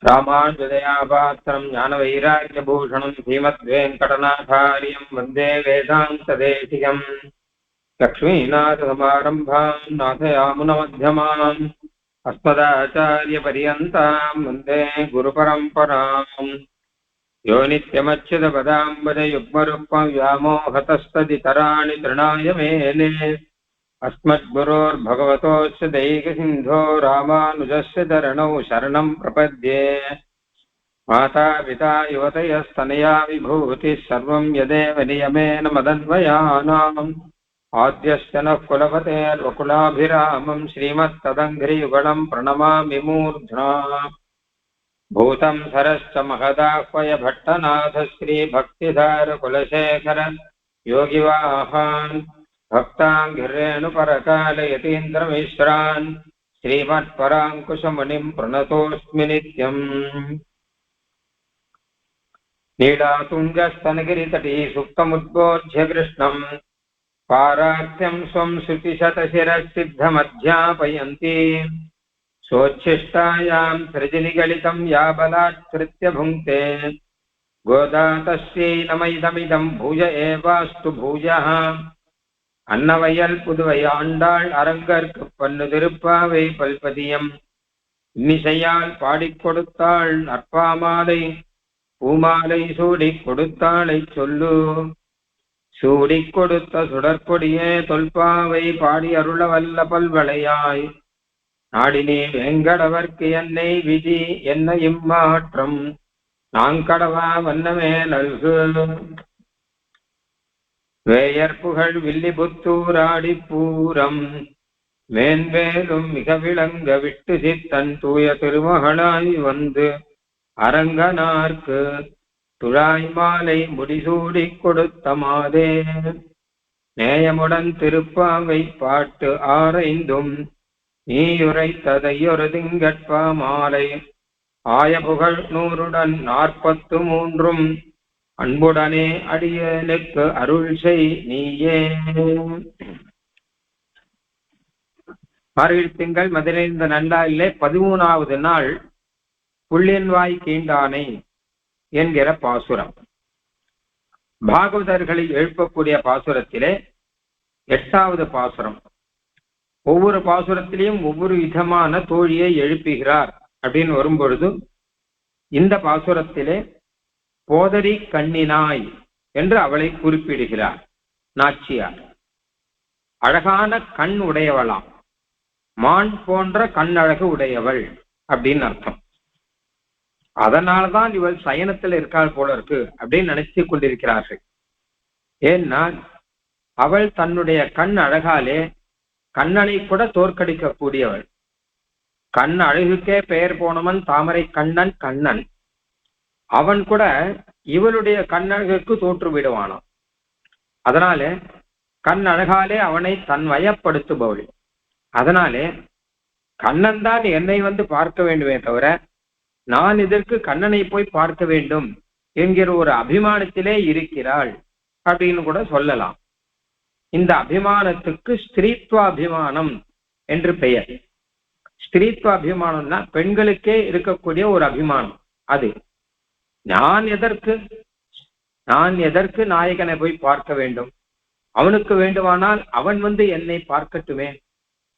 ராமானுஜதயாபாத்திரம் ஞானவைராக்கியபூஷணம் ஸ்ரீமத்வேங்கடநாதாரியம் வந்தே வேதாந்ததேசிகம். லக்ஷ்மீநாதசமாரம்பாம் நாதயாமுனமध्यமாம் அஸ்மதாச்சாரியபரியந்தாம் வந்தே குருபரம்பராம். யோ நித்யமच्युतपदाम्बुजयुग्मरुक्मव्यामोहतस्तदितराणि तृणाय मेने अस्मद्गुरोर्भगवतोऽस्य दैकसिन्धो रामानुजस्य चरणौ शरणं प्रपद्ये. माता पिता युवतयस्तनया विभूतिः सर्वं यदेव नियमेन मदन्वयानाम् आद्यस्य नः कुलपतेर्वकुलाभिरामं श्रीमत्तदङ्घ्रियुगलं प्रणमामि मूर्ध्ना. भूतं सरश्च महदाह्वय भट्टनाथ श्रीभक्तिधारकुलशेखर योगिवाहान् भक्ताङ्घ्रेणुपरकालयतीन्द्रमिश्रान् श्रीमत्पराङ्कुशमुनिं प्रणतोऽस्मि नित्यम्. नीलातुङ्गस्तनगिरितटी सुप्तमुद्बोध्य कृष्णम् पारार्थ्यं स्वं श्रुतिशतशिरः सिद्धमध्यापयन्ती सोच्छिष्टायां सृजनिगलितं या बलात्कृत्य भुङ्क्ते गोदा तस्यै नमैदमिदं भूय एवास्तु भूयः. அன்னவயல் புதுவை ஆண்டாள் அரங்கற்கு பன்னு திருப்பாவை பல்பதியம் இன்னிசையால் பாடிக் கொடுத்தாள் நற்பாமாலை பூமாலை சூடிக் கொடுத்தாளை சொல்லு. சூடிக் கொடுத்த சுடற்கொடியே தொல்பாவை பாடி அருள வல்ல பல்வளையாய் நாடினே வேங்கடவர்க்கு என்னை விதி என்ன இம்மாற்றம் நாங்கடவா வண்ணமே நல்கு. வேயற்புகழ் வில்லிபுத்தூராடி பூரம் மேன்வேலும் மிக விளங்க விட்டு சித்தன் தூய திருமகளாய் வந்து அரங்கனார்க்கு துழாய் மாலை முடிசூடிக் கொடுத்த மாதே. நேயமுடன் திருப்பாவை பாட்டு ஆரைந்தும் நீயுரைத்ததையொரு திங்கட்பா மாலை ஆய புகழ் 100 43 அன்புடனே அடியனுக்கு அருள் செய் நீயே. மார்கழி திங்கள் மதிரைந்த நல்லாயிலே 13வது நாள் புள்ளியன்வாய் கீண்டானை என்கிற பாசுரம். பாகவதர்களை எழுப்பக்கூடிய பாசுரத்திலே 8வது பாசுரம். ஒவ்வொரு பாசுரத்திலையும் ஒவ்வொரு விதமான தோழியை எழுப்புகிறார் அப்படின்னு வரும்பொழுது இந்த பாசுரத்திலே போதரி கண்ணினாய் என்று அவளை குறிப்பிடுகிறார் நாச்சியார். அழகான கண் உடையவளாம், மான் போன்ற கண்ணழகு உடையவள் அப்படின்னு அர்த்தம். அதனால்தான் இவள் சயனத்தில் இருக்காள் போல இருக்கு அப்படின்னு நினைச்சு கொண்டிருக்கிறார்கள். ஏன்னா அவள் தன்னுடைய கண் அழகாலே கண்ணனை கூட தோற்கடிக்க கூடியவள். கண் அழகுக்கே பெயர் போனவன் தாமரை கண்ணன் கண்ணன். அவன் கூட இவளுடைய கண்ணழகுக்கு தோற்று விடுவானான். அதனாலே கண் அழகாலே அவனை தன் வயப்படுத்துபவள். அதனாலே கண்ணன் தான் என்னை வந்து பார்க்க வேண்டுமே தவிர நான் இதற்கு கண்ணனை போய் பார்க்க வேண்டும் என்கிற ஒரு அபிமானத்திலே இருக்கிறாள் அப்படின்னு கூட சொல்லலாம். இந்த அபிமானத்துக்கு ஸ்திரீத்வ அபிமானம் என்று பெயர். ஸ்திரீத்வ அபிமானம்னா பெண்களுக்கே இருக்கக்கூடிய ஒரு அபிமானம். அது நான் எதற்கு நாயகனை போய் பார்க்க வேண்டும், அவனுக்கு வேண்டுமானால் அவன் வந்து என்னை பார்க்கட்டுமே,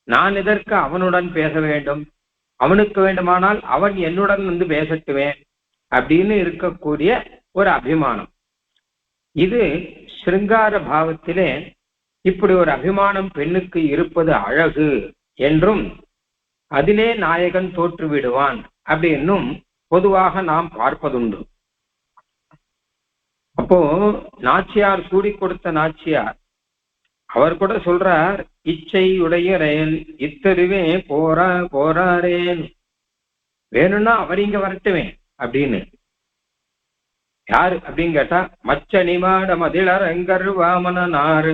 நான் எதற்கு அவனுடன் பேச வேண்டும், அவனுக்கு வேண்டுமானால் அவன் என்னுடன் வந்து பேசட்டுமே அப்படின்னு இருக்கக்கூடிய ஒரு அபிமானம். இது சிருங்கார பாவத்திலே இப்படி ஒரு அபிமானம் பெண்ணுக்கு இருப்பது அழகு என்றும் அதிலே நாயகன் தோற்று விடுவான் அப்படின்னும் பொதுவாக நாம் பார்ப்பதுண்டு. அப்போ நாச்சியார் சூடி கொடுத்த நாச்சியார் அவர் கூட சொல்றார், இச்சை உடையரேன் இத்தருவே போறாரேன், வேணும்னா அவர் இங்க வரட்டுமே அப்படின்னு. யாரு அப்படின்னு கேட்டா மச்சனிமாட மதிலரங்கர் வாமனார்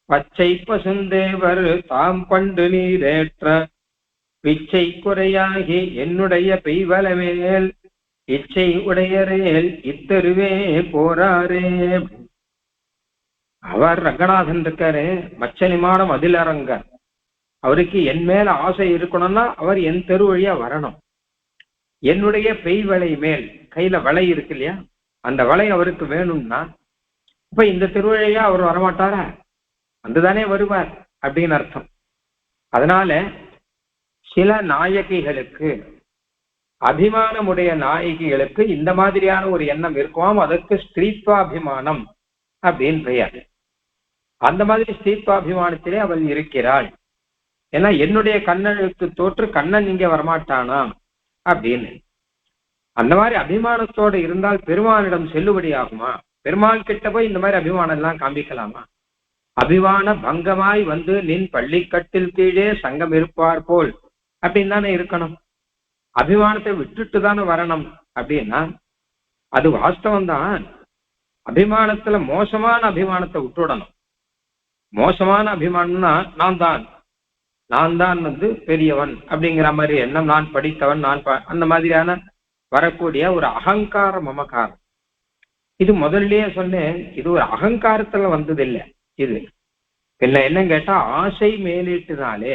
பச்சை பசுந்தேவர் தாம் பண்டு நீரேற்ற பிச்சை குறையாகி என்னுடைய பெய்வலமேல் இச்சை உடையரேல் இத்தருவே போறாரே. அவர் ரங்கநாதன் இருக்காரு, மச்சனிமான மதிலரங்கர். அவருக்கு என் மேல ஆசை இருக்கணும்னா அவர் என் தெரு வழியா வரணும். என்னுடைய பெய் வளை மேல், கையில வளை இருக்கு இல்லையா, அந்த வளை அவருக்கு வேணும்னா இப்ப இந்த திருவழியா அவர் வரமாட்டாரா? வந்துதானே வருவார் அப்படின்னு அர்த்தம். அதனால சில நாயகிகளுக்கு, அபிமானமுடைய நாயகிகளுக்கு இந்த மாதிரியான ஒரு எண்ணம் இருக்குமாம். அதற்கு ஸ்திரீத்வாபிமானம் அப்படின்னு பெயர். அந்த மாதிரி ஸ்திரீத்வாபிமானத்திலே அவள் இருக்கிறாள். ஏன்னா என்னுடைய கண்ணனுக்கு தோற்று கண்ணன் இங்கே வரமாட்டானா அப்படின்னு. அந்த மாதிரி அபிமானத்தோடு இருந்தால் பெருமானிடம் செல்லுபடி ஆகுமா? பெருமாள் கிட்ட போய் இந்த மாதிரி அபிமானம் எல்லாம் காண்பிக்கலாமா? அபிமான பங்கமாய் வந்து நின் பள்ளிக்கட்டில் கீழே சங்கம் இருப்பார் போல் அப்படின்னு தானே இருக்கணும். அபிமானத்தை விட்டுட்டு தானே வரணும். அப்படின்னா அது வாஸ்தவம் தான். அபிமானத்துல மோசமான அபிமானத்தை விட்டுடணும். மோசமான அபிமானம்னா நான் தான் வந்து பெரியவன் அப்படிங்கிற மாதிரி எண்ணம், நான் படித்தவன், அந்த மாதிரியான வரக்கூடிய ஒரு அகங்கார மமகாரம். இது முதல்லயே சொன்னேன், இது ஒரு அகங்காரத்துல வந்ததில்லை. இது என்னன்னு கேட்டா ஆசை மேலீட்டுனாலே,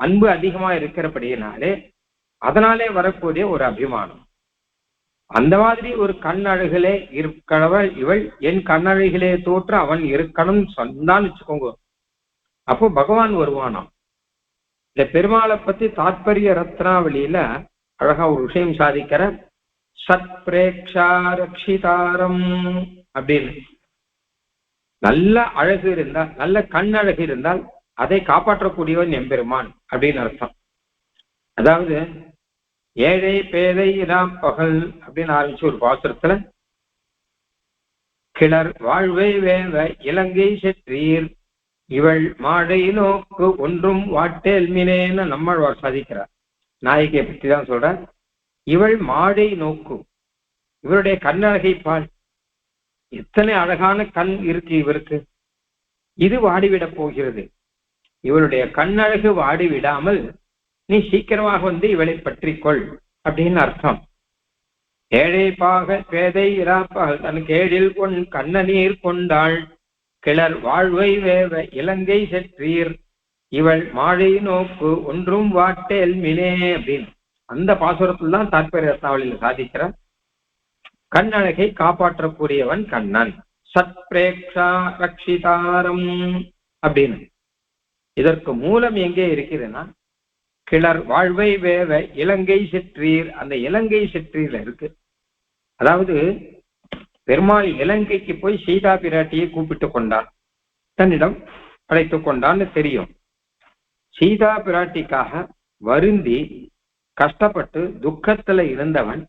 அன்பு அதிகமா இருக்கிறபடியினாலே அதனாலே வரக்கூடிய ஒரு அபிமானம். அந்த மாதிரி ஒரு கண்ணழகிலே இருக்கிறவள் இவள், என் கண்ணழகிலே தோற்று அவன் இருக்கணும் சொன்னான்னு வச்சுக்கோங்க. அப்போ பகவான் வருவானாம். இந்த பெருமாளை பத்தி தாத்பரிய ரத்னாவளியில அழகா ஒரு விஷயம் சாதிக்கிற, சத் பிரேக்ஷா ரக்ஷிதாரம் அப்படின்னு. நல்ல அழகு இருந்தால், நல்ல கண்ணழகு இருந்தால் அதை காப்பாற்றக்கூடியவன் எம்பெருமான் அப்படின்னு அர்த்தம். அதாவது ஏழை பேதை இராம் பகல் அப்படின்னு ஆரம்பிச்சு ஒரு பாசுரத்துல, கிளர் வாழ்வை வேவ இலங்கை செற்றீர் இவள் மாடை நோக்கு ஒன்றும் வாட்டேல் மீனேன்னு நம்மாழ்வார் சாதிக்கிறார். நாயகியை பற்றி தான் சொல்ற. இவள் மாடை நோக்கு, இவருடைய கண்ணழகை பால், எத்தனை அழகான கண் இருக்கு இவருக்கு, இது வாடிவிடப் போகிறது. இவருடைய கண்ணழகு வாடிவிடாமல் நீ சீக்கிரமாக வந்து இவளை பற்றிக்கொள் அப்படின்னு அர்த்தம். ஏழை பாக பேதை இராப்பகல் தன் கேடில் கண்ணநீர் கொண்டாள் கிளர் வாழ்வை வேவ இலங்கை செற்றீர் இவள் மாழை நோக்கு ஒன்றும் வாட்டேல் மினே அப்படின்னு அந்த பாசுரத்தில் தான் தாற்பரிய ரத்னாவளியில சாதிக்கிற கண்ணழகை காப்பாற்றக்கூடியவன் கண்ணன். சத் பிரேக்ஷா ரக்ஷிதாரம் அப்படின்னு. இதற்கு மூலம் எங்கே இருக்கிறதுன்னா, கிளர் வாழ்வை வேவ இலங்கை செற்றீர், அந்த இலங்கை செற்றீர்ல இருக்கு. அதாவது பெருமாள் இலங்கைக்கு போய் சீதா பிராட்டியை கூப்பிட்டு கொண்டான், தன்னிடம் அழைத்து கொண்டான்னு தெரியும். சீதா பிராட்டிக்காக வருந்தி கஷ்டப்பட்டு துக்கத்துல இருந்தவன்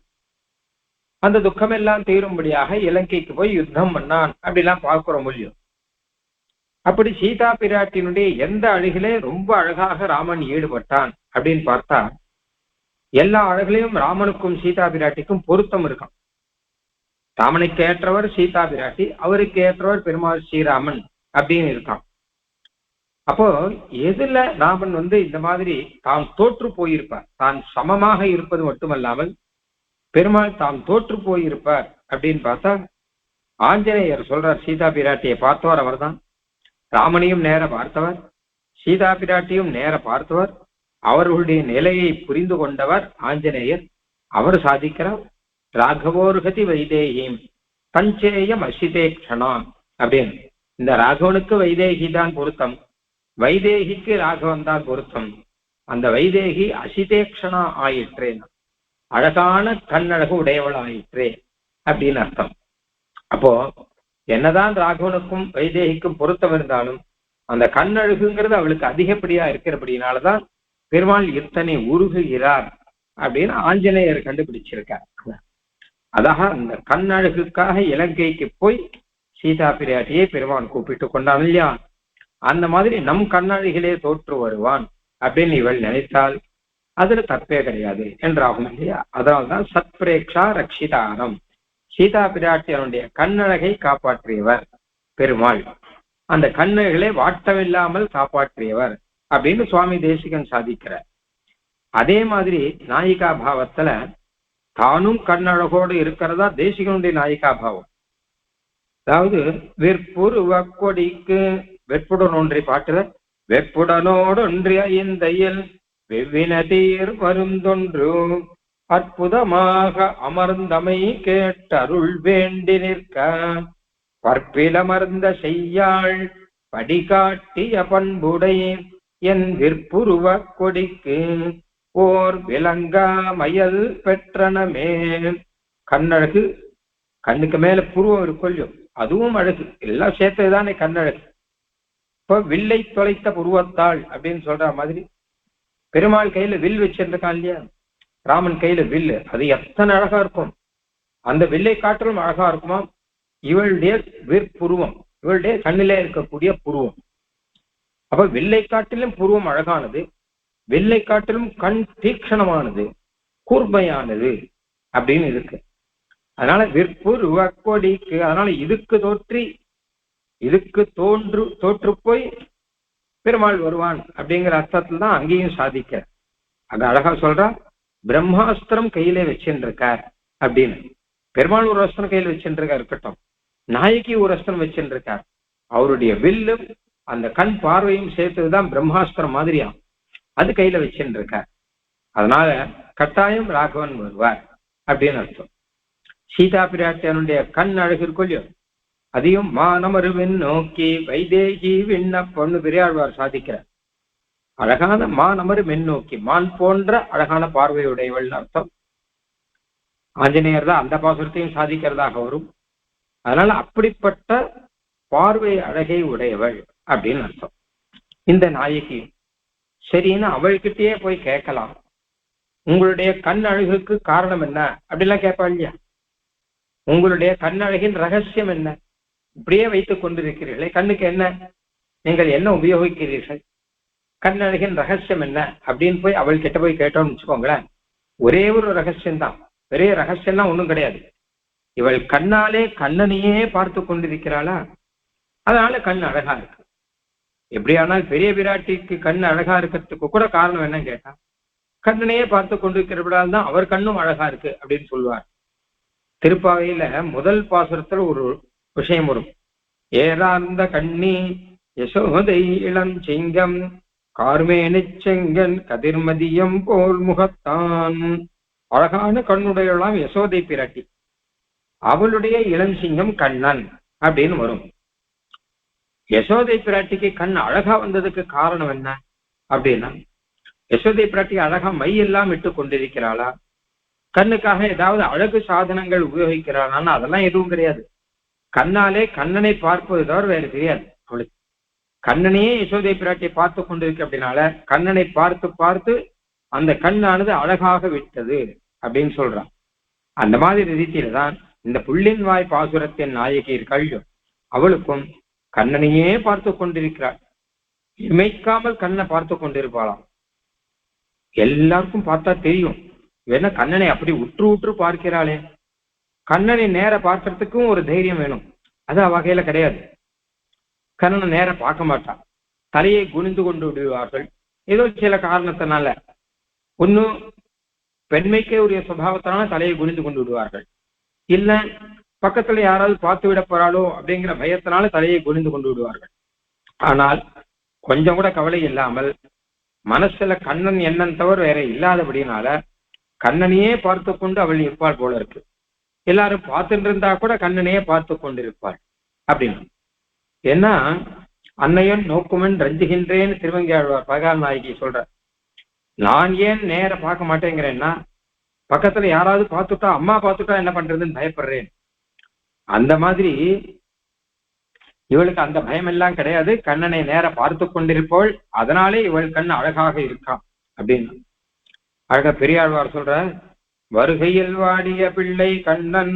அந்த துக்கமெல்லாம் தீரும்படியாக இலங்கைக்கு போய் யுத்தம் பண்ணான் அப்படிலாம் பார்க்கிற முடியும். அப்படி சீதா பிராட்டினுடைய எந்த அழகிலே ரொம்ப அழகாக ராமன் ஈடுபட்டான் அப்படின்னு பார்த்தா, எல்லா அழகிலையும் ராமனுக்கும் சீதா பிராட்டிக்கும் பொருத்தம் இருக்கும். ராமனுக்கு ஏற்றவர் சீதா பிராட்டி, அவருக்கு ஏற்றவர் பெருமாள் ஸ்ரீராமன் அப்படின்னு இருக்கான். அப்போ எதுல ராமன் வந்து இந்த மாதிரி தாம் தோற்று போயிருப்பார், தான் சமமாக இருப்பது மட்டுமல்லாமல் பெருமாள் தாம் தோற்று போயிருப்பார் அப்படின்னு பார்த்தா, ஆஞ்சநேயர் சொல்றார் சீதா பிராட்டியை பார்த்தவர் அவர் தான். ராமனையும் நேர பார்த்தவர், சீதா பிராட்டியும் நேர பார்த்தவர், அவர்களுடைய நிலையை புரிந்து கொண்டவர் ஆஞ்சநேயர். அவர் சாதிக்கிறார், ராகவோர்கதி வைதேகிம் பஞ்சேயம் அசிதேக்ஷணா அப்படின்னு. இந்த ராகவனுக்கு வைதேகி தான் பொருத்தம், வைதேகிக்கு ராகவன் தான் பொருத்தம். அந்த வைதேகி அசிதேக்ஷணா ஆயிற்றே, அழகான கண்ணழகு உடையவள் ஆயிற்றே அப்படின்னு அர்த்தம். அப்போ என்னதான் ராகவனுக்கும் வைதேகிக்கும் பொருத்தம் இருந்தாலும் அந்த கண்ணழகுங்கிறது அவளுக்கு அதிகப்படியா இருக்கிறபடினாலதான் பெருமாள் இத்தனை உருகுகிறார் அப்படின்னு ஆஞ்சநேயர் கண்டுபிடிச்சிருக்கார். அதாக அந்த கண்ணழகுக்காக இலங்கைக்கு போய் சீதா பிராட்டியை பெருமான் கூப்பிட்டு கொண்டான் இல்லையா, அந்த மாதிரி நம் கண்ணழகிலே தோற்று வருவான் அப்படின்னு இவள் நினைத்தால் அதுல தப்பே கிடையாது என்றாகும் இல்லையா. அதனால்தான் சத்பிரேக்ஷா ரக்ஷிதாரம், சீதா பிராட்டியனுடைய கண்ணழகை காப்பாற்றியவர் பெருமாள், அந்த கண்ணழகளை வாட்டமில்லாமல் காப்பாற்றியவர் அப்படின்னு சுவாமி தேசிகன் சாதிக்கிறார். அதே மாதிரி நாயிகா பாவத்துல தானும் கண்ணழகோடு இருக்கிறதா தேசிகனுடைய நாயிகா பாவம். அதாவது வெற்புருவ கொடிக்கு வெற்புடன் ஒன்றை பாட்டுல, வெப்புடனோடு ஒன்றிய இந்தையில் வெவ்வின தீர் வருந்தொன்று அற்புதமாக அமர்ந்தமை கேட்டருள் வேண்டி நிற்க பற்பிலமர்ந்த செய்யாள் படிகாட்டிய பண்புடை என் விற்புருவ கொடிக்கு ஓர் விலங்கா மயல் பெற்றனமே. கண்ணழகு, கண்ணுக்கு மேல புருவம் இருக்கும், அதுவும் அழகு, எல்லாம் சேர்த்ததுதானே கண்ணழகு. இப்போ வில்லை தொலைத்த புருவத்தாள் அப்படின்னு சொல்ற மாதிரி பெருமாள் கையில வில் வச்சிருக்கான் இல்லையா, ராமன் கையில வில்லு, அது எத்தனை அழகா இருக்கும். அந்த வில்லை காட்டிலும் அழகா இருக்குமா இவளுடைய விற்புருவம், இவளுடைய கண்ணிலே இருக்கக்கூடிய புருவம். அப்ப வில்லை காட்டிலும் புருவம் அழகானது, வில்லை காட்டிலும் கண் தீக்ஷணமானது, கூர்மையானது அப்படின்னு இருக்கு. அதனால விற்புருவ கொடிக்கு, அதனால இதுக்கு தோற்று போய் பெருமாள் வருவான் அப்படிங்கிற அர்த்தத்துல தான் அங்கேயும் சாதிக்க. அது அழகா சொல்றா, பிரம்மாஸ்திரம் கையிலே வச்சுருக்கார் அப்படின்னு. பெருமாள் ஒரு அஸ்திரம் கையில் வச்சுருக்கார் இருக்கட்டும், நாயகி ஒரு அஸ்திரம் வச்சுருக்கார். அவருடைய வில்லும் அந்த கண் பார்வையும் சேர்த்ததுதான் பிரம்மாஸ்திரம் மாதிரியா அது கையில வச்சுருக்கார். அதனால கட்டாயம் ராகவன் வருவார் அப்படின்னு அர்த்தம். சீதா பிராட்டியனுடைய கண் அழகு இருக்கொல்லையோ, அதையும் மானமருவின் நோக்கி வைதேகி விண்ணப்பொண்ணு பெரியாழ்வார் சாதிக்கிறார். அழகான மானமரு மென்னோக்கி, மான் போன்ற அழகான பார்வையுடையவள் அர்த்தம். ஆஞ்சநேயர் தான் அந்த பாசுரத்தையும் சாதிக்கிறதாக வரும். அதனால அப்படிப்பட்ட பார்வை அழகை உடையவள் அப்படின்னு அர்த்தம். இந்த நாயகி சரின்னு அவள்கிட்டயே போய் கேட்கலாம், உங்களுடைய கண் அழகுக்கு காரணம் என்ன அப்படிலாம் கேட்பாள் இல்லையா. உங்களுடைய கண் அழகின் ரகசியம் என்ன, இப்படியே வைத்துக் கொண்டிருக்கிறீர்களே, கண்ணுக்கு என்ன, நீங்கள் என்ன உபயோகிக்கிறீர்கள், கண்ணழகின் ரகசியம் என்ன அப்படின்னு போய் அவள் கிட்ட போய் கேட்டோம்னு வச்சுக்கோங்களேன். ஒரே ஒரு ரகசியம்தான், பெரிய ரகசியம்லாம் ஒண்ணும் கிடையாது. இவள் கண்ணாலே கண்ணனையே பார்த்து கொண்டிருக்கிறாளா, அதனால கண் அழகா இருக்கு. எப்படியானால் பெரிய பிராட்டிக்கு கண் அழகா இருக்கிறதுக்கு கூட காரணம் என்னன்னு கேட்டா, கண்ணனையே பார்த்து கொண்டிருக்கிறபடால் தான் அவர் கண்ணும் அழகா இருக்கு அப்படின்னு சொல்லுவார். திருப்பாவையில முதல் பாசுரத்துல ஒரு விஷயம் வரும். ஏறார்ந்த கண்ணி யசோதை இளம் சிங்கம் கார்மேனி செங்கன் கதிர்மதியம் போல் முகத்தான். அழகான கண்ணுடையலாம் யசோதை பிராட்டி, அவளுடைய இளம் சிங்கம் கண்ணன் அப்படின்னு வரும். யசோதை பிராட்டிக்கு கண் அழகா வந்ததுக்கு காரணம் என்ன அப்படின்னா, யசோதை பிராட்டி அழகா மை எல்லாம் இட்டு கொண்டிருக்கிறாளா, கண்ணுக்காக ஏதாவது அழகு சாதனங்கள் உபயோகிக்கிறாளான்னு அதெல்லாம் எதுவும் கிடையாது. கண்ணாலே கண்ணனை பார்ப்பது தவிர வேறு தெரியாது அவளுக்கு. கண்ணனையே யசோதை பிராட்டியை பார்த்து கொண்டிருக்கு அப்படின்னால கண்ணனை பார்த்து பார்த்து அந்த கண்ணானது அழகாக விட்டது அப்படின்னு சொல்றான். அந்த மாதிரி ரீதியில தான் இந்த புள்ளின் வாய் பாசுரத்தின் நாயகி கல்யும் அவளுக்கும் கண்ணனையே பார்த்து கொண்டிருக்கிறாள். இமைக்காமல் கண்ணை பார்த்து கொண்டிருப்பாளாம். எல்லாருக்கும் பார்த்தா தெரியும், வேணா கண்ணனை அப்படி உற்று உற்று பார்க்கிறாளே. கண்ணனை நேர பார்க்கறதுக்கும் ஒரு தைரியம் வேணும், அது வகையில கிடையாது. கண்ணனை நேர பார்க்க மாட்டான், தலையை குனிந்து கொண்டு விடுவார்கள். ஏதோ சில காரணத்தினால, ஒன்னும் பெண்மைக்கே உரிய சுபாவத்தினால தலையை குனிந்து கொண்டு விடுவார்கள், இல்ல பக்கத்துல யாராவது பார்த்து விட போறாளோ அப்படிங்கிற பயத்தினால தலையை குனிந்து கொண்டு விடுவார்கள். ஆனால் கொஞ்சம் கூட கவலை இல்லாமல் மனசுல கண்ணன் எண்ணம் தவிர வேற இல்லாதபடினால கண்ணனையே பார்த்து கொண்டு அவள் இருப்பாள் போல இருக்கு. எல்லாரும் பார்த்துட்டு இருந்தா கூட கண்ணனையே பார்த்து கொண்டிருப்பாள் அப்படின்னு. ஏன்னா அன்னையன் நோக்குமன் ரஞ்சுகின்றேன்னு திருவங்கியாழ்வார் பகவான் நாயகி சொல்ற. நான் ஏன் நேர பார்க்க மாட்டேங்கிறேன்னா, பக்கத்துல யாராவது பார்த்துட்டா, அம்மா பார்த்துட்டா என்ன பண்றதுன்னு பயப்படுறேன். அந்த மாதிரி இவளுக்கு அந்த பயம் எல்லாம் கிடையாது. கண்ணனை நேர பார்த்து கொண்டிருப்போள், அதனாலே இவள் கண் அழகாக இருக்கான் அப்படின்னு அழகா பெரியாழ்வார் சொல்ற. வருகையில் வாடிய பிள்ளை கண்ணன்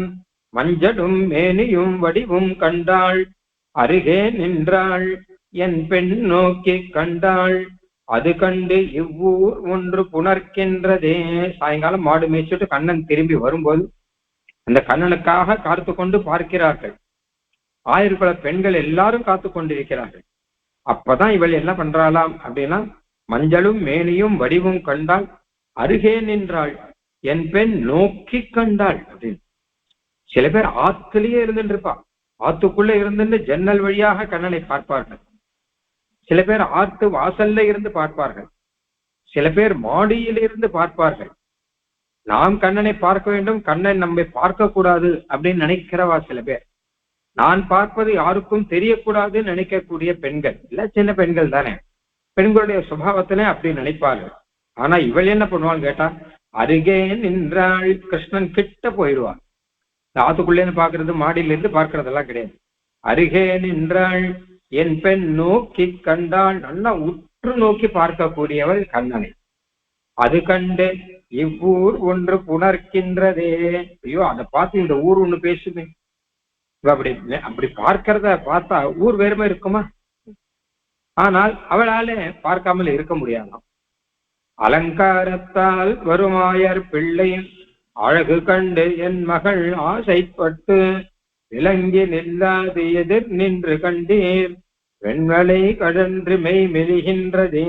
மஞ்சளும் மேனியும் வடிவும் கண்டாள், அருகே நின்றாள் என் பெண் நோக்கி கண்டாள், அது கண்டு இவ்வூர் ஒன்று புணர்க்கின்றதே. சாயங்காலம் மாடு மேய்ச்சிட்டு கண்ணன் திரும்பி வரும்போது அந்த கண்ணனுக்காக காத்து கொண்டு பார்க்கிறார்கள். ஆயிரக்குல பெண்கள் எல்லாரும் காத்து கொண்டிருக்கிறார்கள். அப்பதான் இவள் என்ன பண்றாளாம் அப்படின்னா, மஞ்சளும் மேனியும் வடிவும் கண்டாள், அருகே நின்றாள் என் பெண் நோக்கி கண்டாள் அப்படின்னு. சில பேர் ஆத்துலயே இருந்துட்டு இருப்பா, ஆத்துக்குள்ள இருந்து ஜன்னல் வழியாக கண்ணனை பார்ப்பார்கள். சில பேர் ஆத்து வாசல்ல இருந்து பார்ப்பார்கள், சில பேர் மாடியிலிருந்து பார்ப்பார்கள், நாம் கண்ணனை பார்க்க வேண்டும், கண்ணன் நம்மை பார்க்க கூடாது அப்படின்னு நினைக்கிறவா சில பேர். நான் பார்ப்பது யாருக்கும் தெரியக்கூடாதுன்னு நினைக்கக்கூடிய பெண்கள் இல்ல, சின்ன பெண்கள் தானே, பெண்களுடைய சுபாவத்திலே அப்படி நினைப்பார்கள். ஆனா இவள் என்ன பண்ணுவான்னு கேட்டா, அருகே நின்றாள், கிருஷ்ணன் கிட்ட போயிடுவாள். ஆத்துக்குள்ளேன்னு பாக்குறது, மாடியில இருந்து பார்க்கறதெல்லாம் கிடையாது. அருகே நின்றாள், என் பெண் நோக்கி கண்டாள், நல்லா உற்று நோக்கி பார்க்கக்கூடியவள் கண்ணனை. அது கண்டு இவ்வூர் ஒன்று புணர்க்கின்றதே. ஐயோ, அதை பார்த்து இந்த ஊர் ஒண்ணு பேசுமே. அப்படி அப்படி பார்க்கிறத பார்த்தா ஊர் வேறுமே இருக்குமா? ஆனால் அவளாலே பார்க்காமல் இருக்க முடியாதாம். அலங்காரத்தால் வருமாயர் பிள்ளையின் அழகு கண்டு என் மகள் ஆசைப்பட்டு விளங்கி நில்லாது எதிர் நின்று கண்டீர், வெண்வலை கடன்று மெய் மெலிகின்றதே.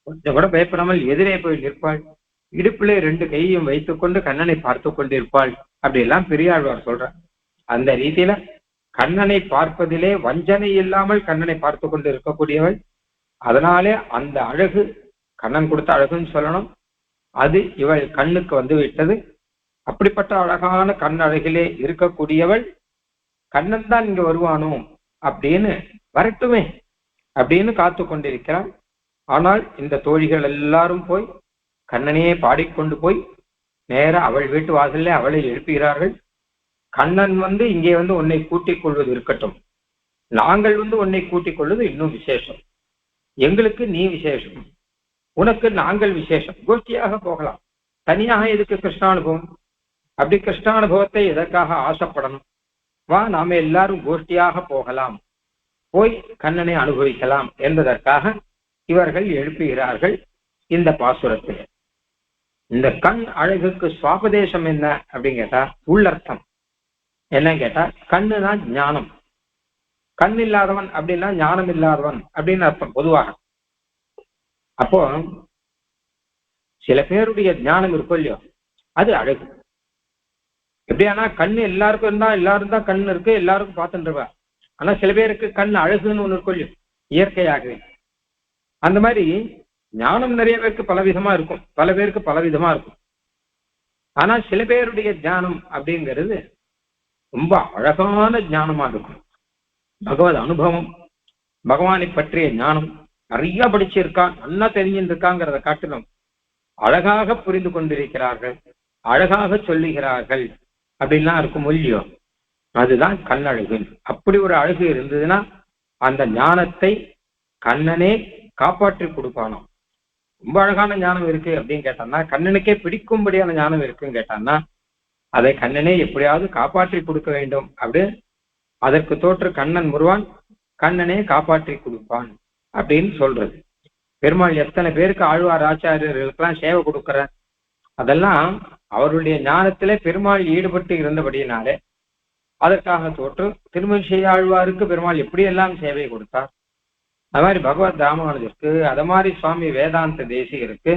கொஞ்சம் கூட பயப்படாமல் எதிரே போய் நிற்பாள், இடுப்பிலே 2 கையும் வைத்துக் கொண்டு கண்ணனை பார்த்து கொண்டிருப்பாள். அப்படி எல்லாம் பெரியாழ்வார் சொல்ற. அந்த ரீதியில கண்ணனை பார்ப்பதிலே வஞ்சனை இல்லாமல் கண்ணனை பார்த்து கொண்டு இருக்கக்கூடியவள். அதனாலே அந்த அழகு கண்ணன் கொடுத்த அழகுன்னு சொல்லணும், அது இவள் கண்ணுக்கு வந்து விட்டது. அப்படிப்பட்ட அழகான கண் அழகிலே இருக்கக்கூடியவள் கண்ணன் தான் இங்க வருவானோ அப்படின்னு, வரட்டுமே அப்படின்னு காத்து கொண்டிருக்கிறாள். ஆனால் இந்த தோழிகள் எல்லாரும் போய் கண்ணனையே பாடிக்கொண்டு போய் நேர அவள் வீட்டு வாசல்ல அவளை எழுப்புகிறார்கள். கண்ணன் வந்து இங்கே வந்து உன்னை கூட்டிக் கொள்வது இருக்கட்டும், நாங்கள் வந்து உன்னை கூட்டிக் கொள்வது இன்னும் விசேஷம். எங்களுக்கு நீ விசேஷம், உனக்கு நாங்கள் விசேஷம். கோஷ்டியாக போகலாம், தனியாக எதுக்கு கிருஷ்ணானுபவம்? அப்படி கிருஷ்ணானுபவத்தை எதற்காக ஆசைப்படணும்? வா, நாம எல்லாரும் கோஷ்டியாக போகலாம், போய் கண்ணனை அனுபவிக்கலாம் என்பதற்காக இவர்கள் எழுப்புகிறார்கள். இந்த பாசுரத்தில் இந்த கண் அழகுக்கு சுவாபதேசம் என்ன அப்படின்னு கேட்டா, உள்ளர்த்தம் என்னன்னு கேட்டா, கண்ணுதான் ஞானம். கண் இல்லாதவன் அப்படின்னா ஞானம் இல்லாதவன் அப்படின்னு அர்த்தம் பொதுவாக. அப்போ சில பேருடைய ஞானம் இருக்கும் இல்லையோ, அது அழகு. எப்படியானா கண்ணு எல்லாருக்கும் இருந்தா, எல்லாரும் தான் கண் இருக்கு, எல்லாருக்கும் பார்த்துட்டு இருப்பா. ஆனா சில பேருக்கு கண் அழகுன்னு ஒண்ணு இருக்கும் இல்லையோ, இயற்கையாகவே. அந்த மாதிரி ஞானம் நிறைய பேருக்கு பலவிதமா இருக்கும், பல பேருக்கு பலவிதமா இருக்கும். ஆனா சில பேருடைய ஞானம் அப்படிங்கிறது ரொம்ப அழகான ஞானமா இருக்கும். பகவத் அனுபவம், பகவானை பற்றிய ஞானம், நிறைய படிச்சிருக்கான், நல்லா தெரிஞ்சுட்டு இருக்காங்கிறத காட்டிலும் அழகாக புரிந்து கொண்டிருக்கிறார்கள், அழகாக சொல்லுகிறார்கள் அப்படின்லாம் இருக்கும் இல்லையோ, அதுதான் கண்ணழகு. அப்படி ஒரு அழகு இருந்ததுன்னா அந்த ஞானத்தை கண்ணனே காப்பாற்றி கொடுப்பானோ. ரொம்ப அழகான ஞானம் இருக்கு அப்படின்னு கேட்டான்னா, கண்ணனுக்கே பிடிக்கும்படியான ஞானம் இருக்குன்னு கேட்டான்னா, அதை கண்ணனே எப்படியாவது காப்பாற்றி கொடுக்க வேண்டும். அப்படி அதற்கு தோற்று கண்ணன் முருவான், கண்ணனே காப்பாற்றி கொடுப்பான் அப்படின்னு சொல்றது. பெருமாள் எத்தனை பேருக்கு ஆழ்வார் ஆச்சாரியர்களுக்கெல்லாம் சேவை கொடுக்கிற, அதெல்லாம் அவருடைய ஞானத்திலே பெருமாள் ஈடுபட்டு இருந்தபடியினாலே அதற்காக தோற்று திருமழிசை ஆழ்வாருக்கு பெருமாள் எப்படியெல்லாம் சேவை கொடுத்தார். அது மாதிரி பகவத் ராமானுஜருக்கு, அது மாதிரி சுவாமி வேதாந்த தேசிகருக்கு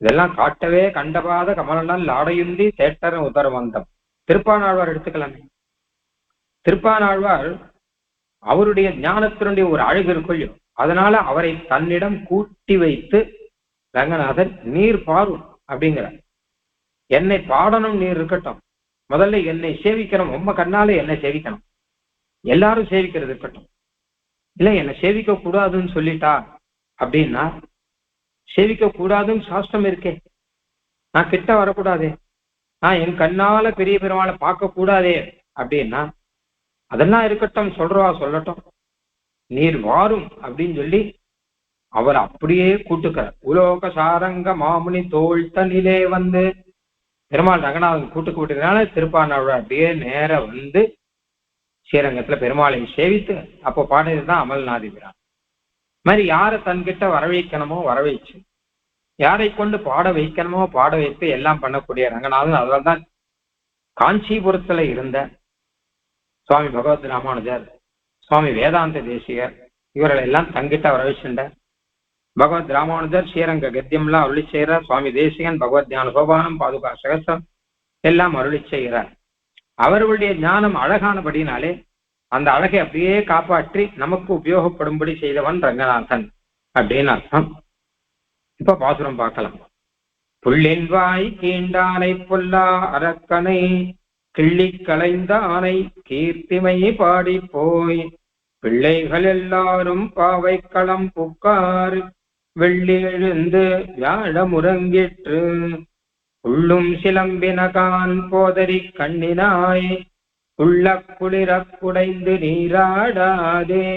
இதெல்லாம் காட்டவே கண்டபாத கமலனால் லாடையுந்தி தேட்டர உதரவந்தம். திருப்பானாழ்வார் எடுத்துக்கலாமே. திருப்பானாழ்வார் அவருடைய ஞானத்தினுடைய ஒரு அழகு இருக்கும், அதனால அவரை தன்னிடம் கூட்டி வைத்து ரங்கநாதன் நீர் பாரும் அப்படிங்கிறார். என்னை பாடணும், நீர் இருக்கட்டும், முதல்ல என்னை சேவிக்கணும், உம்ம கண்ணால என்னை சேவிக்கணும், எல்லாரும் சேவிக்கிறது இருக்கட்டும். இல்ல என்னை சேவிக்க கூடாதுன்னு சொல்லிட்டா அப்படின்னா, சேவிக்க கூடாதுன்னு சாஸ்திரம் இருக்கே, நான் கிட்ட வரக்கூடாதே, நான் என் கண்ணால பெரிய பெருமாளை பார்க்க கூடாதே அப்படின்னா, அதெல்லாம் இருக்கட்டும், சொல்றவா சொல்லட்டும், நீர் வாரும் அப்படின்னு சொல்லி அவர் அப்படியே கூட்டுக்கிறார். உலோக சாரங்க மாமுனி தோழ்த்தனிலே வந்து பெருமாள் ரங்கநாதன் கூட்டுக்கு விட்டுறதுனால திருப்பானாழ்வார் அப்படியே நேர வந்து ஸ்ரீரங்கத்துல பெருமாளை சேவித்து அப்போ பாடினதுதான் அமல்நாதிபிரான். மாதிரி யாரை தன்கிட்ட வரவைக்கணுமோ வரவைச்சு, யாரை கொண்டு பாட வைக்கணுமோ பாட வைத்து எல்லாம் பண்ணக்கூடிய ரங்கநாதன். அதனால்தான் காஞ்சிபுரத்துல இருந்த சுவாமி பகவத் ராமானுஜர், சுவாமி வேதாந்த தேசிகர் இவர்கள் எல்லாம் தங்கிட்ட வரவச்சுண்ட. பகவத் ராமானுஜர் ஸ்ரீரங்க கத்தியம்லாம் அருளி செய்கிறார். சுவாமி தேசிகன் பகவத் ஞான சோபானம் பாதுகா சகசம் எல்லாம் அருளி செய்கிறார். அவர்களுடைய ஞானம் அழகானபடினாலே அந்த அழகை அப்படியே காப்பாற்றி நமக்கு உபயோகப்படும்படி செய்தவன் ரங்கநாதன் அப்படின்னு அர்த்தம். இப்ப பாசுரம் பார்க்கலாம். புள்ளின் வாய் கீண்டானை பொல்லா அரக்கனை கிள்ளிக் களைந்தானை கீர்த்திமை பாடி போய் பிள்ளைகள் எல்லாரும் பாவை களம் புக்கார் வெள்ளி எழுந்து வியாழ முறங்கிற்று உள்ளும் சிலம்பினகான் போதரி கண்ணினாய் உள்ள குளிரக் குடைந்து நீராடாதே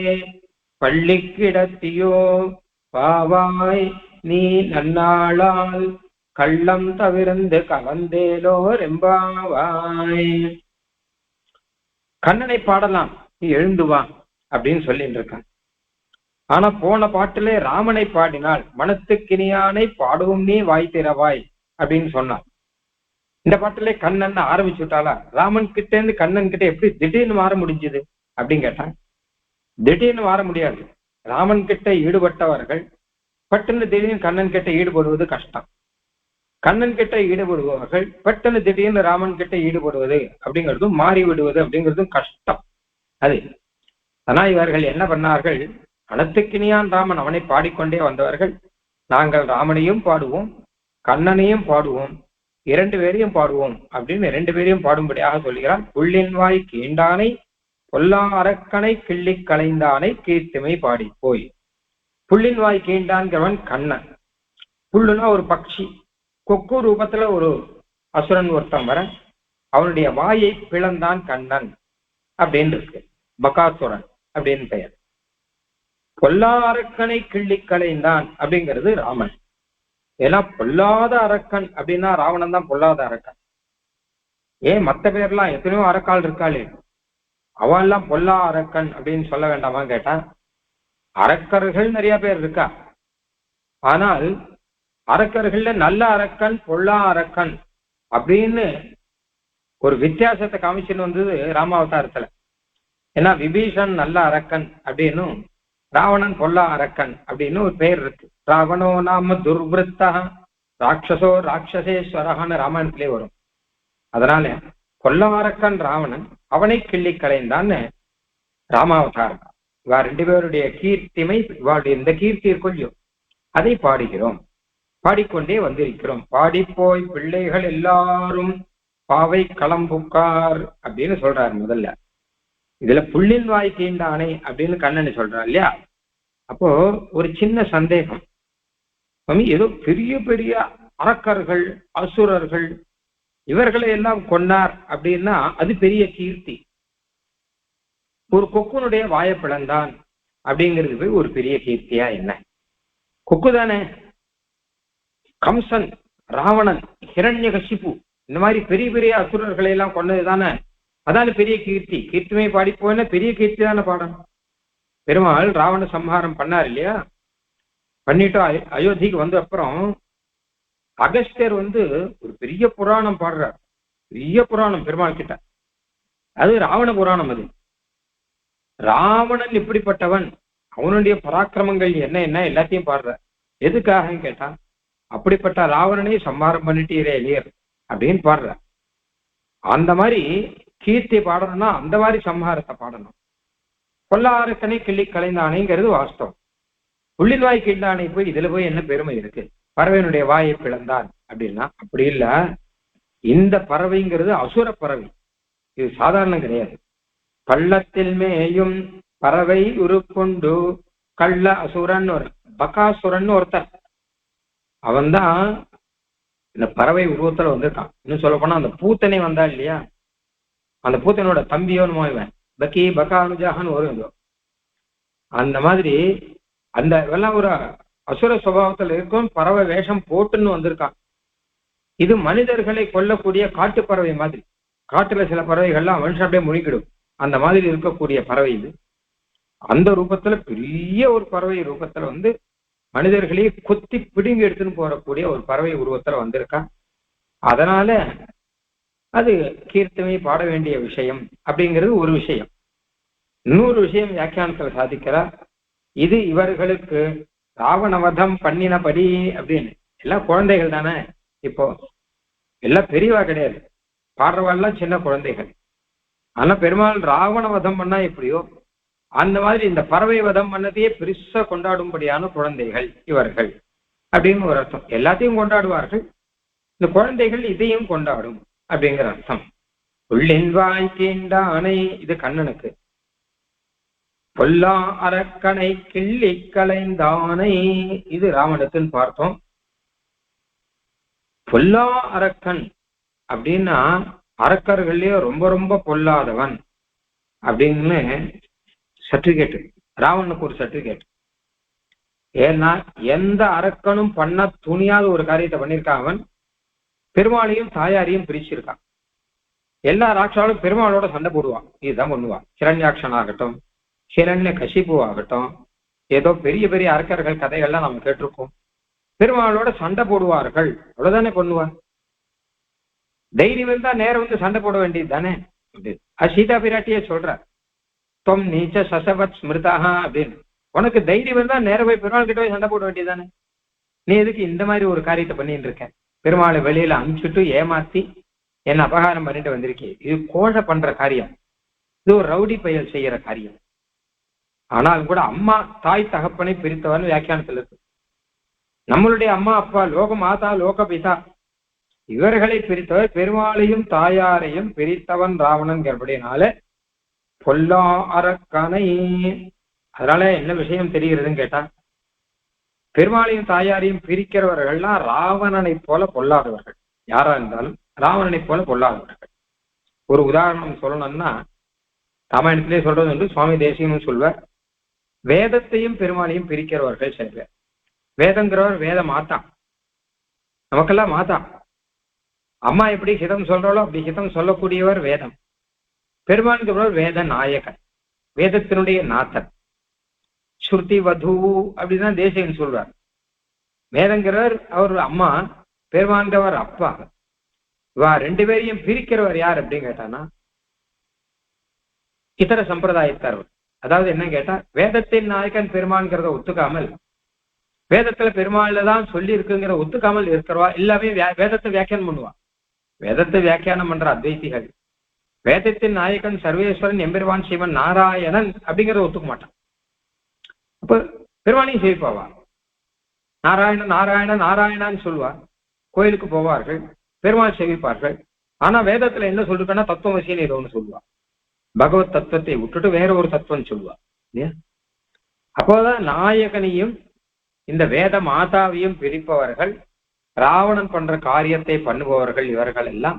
பள்ளி கிடத்தியோ பாவாய் நீ நன்னாளால் கள்ளம் தவிர்ந்து கவந்தேலோ ரெம்பாவாய். கண்ணனை பாடலாம், நீ எழுந்து வா அப்படின்னு சொல்லிட்டு இருக்கான். ஆனா போன பாட்டிலே ராமனை பாடினால் மனத்துக்கினியானை பாடுவோம் நீ வாய் திறவாய் அப்படின்னு சொன்னான். இந்த பாட்டிலே கண்ணன் ஆரம்பிச்சுட்டாளா? ராமன் கிட்ட இருந்து கண்ணன் கிட்ட எப்படி திடீர்னு மாற முடிஞ்சது அப்படின்னு கேட்டான். திடீர்னு மாற முடியாது. ராமன் கிட்ட ஈடுபட்டவர்கள் பட்டுன்னு திடீர்னு கண்ணன் கிட்ட ஈடுபடுவது கஷ்டம். கண்ணன் கிட்ட ஈடுபடுபவர்கள் பட்டுன்னு திடீர்னு ராமன் கிட்ட ஈடுபடுவது அப்படிங்கிறதும் மாறி விடுவது அப்படிங்கிறதும் கஷ்டம். அது ஆனா இவர்கள் என்ன பண்ணார்கள்? மனத்துக்கினியான் ராமன் அவனை பாடிக்கொண்டே வந்தவர்கள், நாங்கள் ராமனையும் பாடுவோம் கண்ணனையும் பாடுவோம், இரண்டு பேரையும் பாடுவோம் அப்படின்னு இரண்டு பேரையும் பாடும்படியாக சொல்கிறான். புள்ளின் வாய் கீண்டானை பொல்லா அரக்கனை கிள்ளி களைந்தானை கீர்த்திமை பாடி போய். புள்ளின் வாய் கீண்டான்கிறவன் கண்ணன். புல்லுனா ஒரு பட்சி, கொக்கு ரூபத்துல ஒரு அசுரன் ஒருத்தன் வர அவனுடைய வாயை பிளந்தான் கண்ணன் அப்படின்னு இருக்கு. பகாசுரன் அப்படின்னு பெயர். பொல்லா அரக்கனை கிள்ளி களைந்தான் அப்படிங்கிறது ராமன். ஏன்னா பொல்லாத அரக்கன் அப்படின்னா ராவணன் தான் பொல்லாத அரக்கன். ஏன் மற்ற பேர்லாம் எத்தனையோ அரக்கால் இருக்காளே, அவெல்லாம் பொல்லா அரக்கன் அப்படின்னு சொல்ல வேண்டாமா கேட்டா, அரக்கர்கள் நிறைய பேர் இருக்கா. ஆனால் அரக்கர்கள்ல நல்ல அரக்கன் பொல்லா அரக்கன் அப்படின்னு ஒரு வித்தியாசத்தை காமிச்சுன்னு வந்தது ராமாவதாரத்துல. ஏன்னா விபீஷன் நல்ல அரக்கன் அப்படின்னும் ராவணன் பொல்லா அரக்கன் அப்படின்னு ஒரு பெயர் இருக்கு. ராவணோ நாம துர்வத்தா ராட்சசோ ராட்சசேஸ்வரகான்னு ராமாயணத்திலே வரும். அதனால பொல்லா அரக்கன் ராவணன், அவனை கிள்ளி களைந்தான்னு ராமாவதாரம். இவா ரெண்டு பேருடைய கீர்த்திமை, இவாளுடைய இந்த கீர்த்தி கொள்ளியோ அதை பாடுகிறோம், பாடிக்கொண்டே வந்திருக்கிறோம். பாடிப்போய் பிள்ளைகள் எல்லாரும் பாவை களம்புக்கார் அப்படின்னு சொல்றாரு முதல்ல. இதுல புள்ளின் வாய் கீண்டானை அப்படின்னு கண்ணனை சொல்றாரு இல்லையா? அப்போ ஒரு சின்ன சந்தேகம், ஏதோ பெரிய பெரிய அரக்கர்கள் அசுரர்கள் இவர்களை எல்லாம் கொன்னார் அப்படின்னா அது பெரிய கீர்த்தி. ஒரு கொக்குனுடைய வாயை பிளந்தான் அப்படிங்கிறது போய் ஒரு பெரிய கீர்த்தியா என்ன? கொக்கு தானே. கம்சன், ராவணன், ஹிரண்யகசிபு இந்த மாதிரி பெரிய பெரிய அசுரர்களை எல்லாம் கொன்னது தானே, அதான பெரிய கீர்த்தி. கீர்த்திமை பாடி போன பெரிய கீர்த்தி தானே பாடணும். பெருமாள் ராவண சம்ஹாரம் பண்ணார் இல்லையா? பண்ணிட்டு அயோத்திக்கு வந்த அப்புறம் அகஸ்தியர் ஒரு பெரிய புராணம் பாடுறார். பெரிய புராணம் பெருமாள் கிட்ட. அது ராவண புராணம். அது ராவணன் இப்படிப்பட்டவன், அவனுடைய பராக்கிரமங்கள் என்ன என்ன எல்லாத்தையும் பாடுற. எதுக்காக கேட்டா, அப்படிப்பட்ட ராவணனை சம்ஹாரம் பண்ணிட்டீரே இல்லையர் அப்படின்னு பாடுற. அந்த மாதிரி கீர்த்தி பாடணும்னா அந்த மாதிரி சம்ஹாரத்தை பாடணும். கொல்லாரக்கனை கிள்ளி களைந்தானைங்கிறது வாஸ்தவம். புள்ளின் வாய் கீழ்ந்தானை போய் இதுல போய் என்ன பெருமை இருக்கு? பறவையினுடைய வாயை பிளந்தான் அப்படின்னா அப்படி இல்ல. இந்த பறவைங்கிறது அசுர பறவை, இது சாதாரணம் கிடையாது. பள்ளத்தில் மேயும் பறவை உருக்கொண்டு கள்ள அசுரன் ஒரு பகாசுரன் ஒருத்தர், அவன்தான் இந்த பறவை உருவத்துல வந்திருக்கான். இன்னும் சொல்ல போனா அந்த பூத்தனை வந்தா இல்லையா, அந்த பூத்தனோட தம்பியோன்னு இவன் பக்கி பகானுஜாகன்னு வரும். அந்த மாதிரி அந்த எல்லாம் ஒரு அசுர சுபாவத்துல இருக்கும் பறவை வேஷம் போட்டுன்னு வந்திருக்கான். இது மனிதர்களை கொல்லக்கூடிய காட்டு பறவை மாதிரி. காட்டுல சில பறவைகள்லாம் மனுஷன் அப்படியே முழுங்கிடும், அந்த மாதிரி இருக்கக்கூடிய பறவை இது. அந்த ரூபத்துல பெரிய ஒரு பறவை ரூபத்துல மனிதர்களையே கொத்தி பிடுங்கி எடுத்துன்னு போறக்கூடிய ஒரு பறவை உருவத்துல வந்திருக்கான். அதனால அது கீர்த்தனை பாட வேண்டிய விஷயம் அப்படிங்கிறது ஒரு விஷயம். இன்னொரு விஷயம் வியாக்கியானத்துல சாதிக்கிறார். இது இவர்களுக்கு ராவணவதம் பண்ணினபடி அப்படின்னு. எல்லாம் குழந்தைகள் தானே, இப்போ எல்லாம் பெரியவா கிடையாது, பாடுறவாள்லாம் சின்ன குழந்தைகள். ஆனா பெருமாள் ராவண வதம் பண்ணா எப்படியோ அந்த மாதிரி இந்த பறவை வதம் பண்ணதையே பெருசா கொண்டாடும்படியான குழந்தைகள் இவர்கள் அப்படின்னு ஒரு அர்த்தம். எல்லாத்தையும் கொண்டாடுவார்கள், இந்த குழந்தைகள் இதையும் கொண்டாடும் அப்படிங்கிற அர்த்தம். உள்ளின் வாய்க்கின்றானை இது கண்ணனுக்கு. பொல்லா அரக்கனை கிள்ளி களைந்தானை இது ராவணத்துன்னு பார்த்தோம். பொல்லா அரக்கன் அப்படின்னா அரக்கர்கள்லயே ரொம்ப ரொம்ப பொல்லாதவன் அப்படின்னு சர்டிபிகேட், ராவணனுக்கு ஒரு சர்டிபிகேட். ஏன்னா எந்த அரக்கனும் பண்ண துணியாத ஒரு காரியத்தை பண்ணியிருக்கான். அவன் பெருமாளையும் தாயாரையும் பிரிச்சிருக்கான். எல்லா ராட்சாலும் பெருமாளோட சண்டை போடுவான், இதுதான் பண்ணுவான். ஹிரண்யாக்ஷன் ஆகட்டும், ஹிரண்ய கசிப்பு ஆகட்டும், ஏதோ பெரிய பெரிய அரக்கர்கள் கதைகள்லாம் நம்ம கேட்டிருக்கோம். பெருமாளோட சண்டை போடுவார்கள், அவ்வளவுதானே பண்ணுவார். தைரியம் இருந்தா நேரம் வந்து சண்டை போட வேண்டியது தானே. சீதா பிராட்டியே சொல்ற, தொம் நீச்ச சசவத் ஸ்மிருதாக அப்படின்னு. உனக்கு தைரியம் இருந்தா நேரம் போய் பெருமாள் கிட்ட போய் சண்டை போட வேண்டியதானே. நீ எதுக்கு இந்த மாதிரி ஒரு காரியத்தை பண்ணிட்டு இருக்க? பெருமாளை வெளியில அனுப்பிச்சுட்டு ஏமாத்தி என்ன அபகாரம் பண்ணிட்டு வந்திருக்கே. இது கோழ பண்ற காரியம், இது ஒரு ரவுடி பயல் செய்யற காரியம். ஆனாலும் கூட அம்மா தாய் தகப்பனை பிரித்தவன் வியாக்கியானத்தில் இருக்கு. நம்மளுடைய அம்மா அப்பா லோக மாதா லோக பிதா இவர்களை பிரித்தவர், பெருமாளையும் தாயாரையும் பிரித்தவன் ராவணன் அப்படினால பொல்லா அரக்கனை. அதனால என்ன விஷயம் தெரிகிறதுன்னு கேட்டா, பெருமாளையும் தாயாரையும் பிரிக்கிறவர்கள்லாம் ராவணனை போல பொல்லாதவர்கள். யாரா இருந்தாலும் ராவணனை போல பொல்லாதவர்கள். ஒரு உதாரணம் சொல்லணும்னா, ராமாயணத்திலே சொல்றது வந்து சுவாமி தேசியம்னு சொல்வார், வேதத்தையும் பெருமாளையும் பிரிக்கிறவர்கள் சில பேர். வேதங்கிறவர் வேத மாத்தா, நமக்கெல்லாம் மாத்தா. அம்மா எப்படி ஹிதம் சொல்றாளோ அப்படி ஹிதம் சொல்லக்கூடியவர் வேதம். பெருமான்கிறவர் வேத நாயகன், வேதத்தினுடைய நாத்தன். ஸ்ருதி வது அப்படிதான் தேசிகன் சொல்றார். வேதங்கிறவர் அவர் அம்மா, பெருமான்கிறவர் அப்பா. இவா ரெண்டு பேரையும் பிரிக்கிறவர் யார் அப்படின்னு கேட்டானா இதர சம்பிரதாயத்தார். அதாவது என்ன கேட்டா, வேதத்தின் நாயகன் பெருமான்கிறத ஒத்துக்காமல், வேதத்துல பெருமாள்ல தான் சொல்லி இருக்குங்கிற ஒத்துக்காமல் இருக்கிறவா எல்லாமே வேதத்தை வியாக்கியானம் பண்ணுவா. வேதத்தை வியாக்கியானம் பண்ற அத்வைத்திகள் வேதத்தின் நாயகன் சர்வேஸ்வரன் எம்பெருமான் சிவன் நாராயணன் அப்படிங்கிறத ஒத்துக்க மாட்டான். அப்ப பெருமாளையும் சேவிப்பாவா, நாராயணன் நாராயணன் நாராயணான்னு சொல்லுவா. கோயிலுக்கு போவார்கள், பெருமாள் சேவிப்பார்கள். ஆனா வேதத்துல என்ன சொல்லிருக்கன்னா தத்துவமசின்னு ஏதோ ஒன்று சொல்லுவா. பகவத் தத்துவத்தை விட்டுட்டு வேற ஒரு தத்துவம் சொல்லுவா இல்லையா. அப்போதான் நாயகனையும் இந்த வேத மாதாவையும் பிரிப்பவர்கள், ராவணன் பண்ற காரியத்தை பண்ணுபவர்கள், இவர்கள் எல்லாம்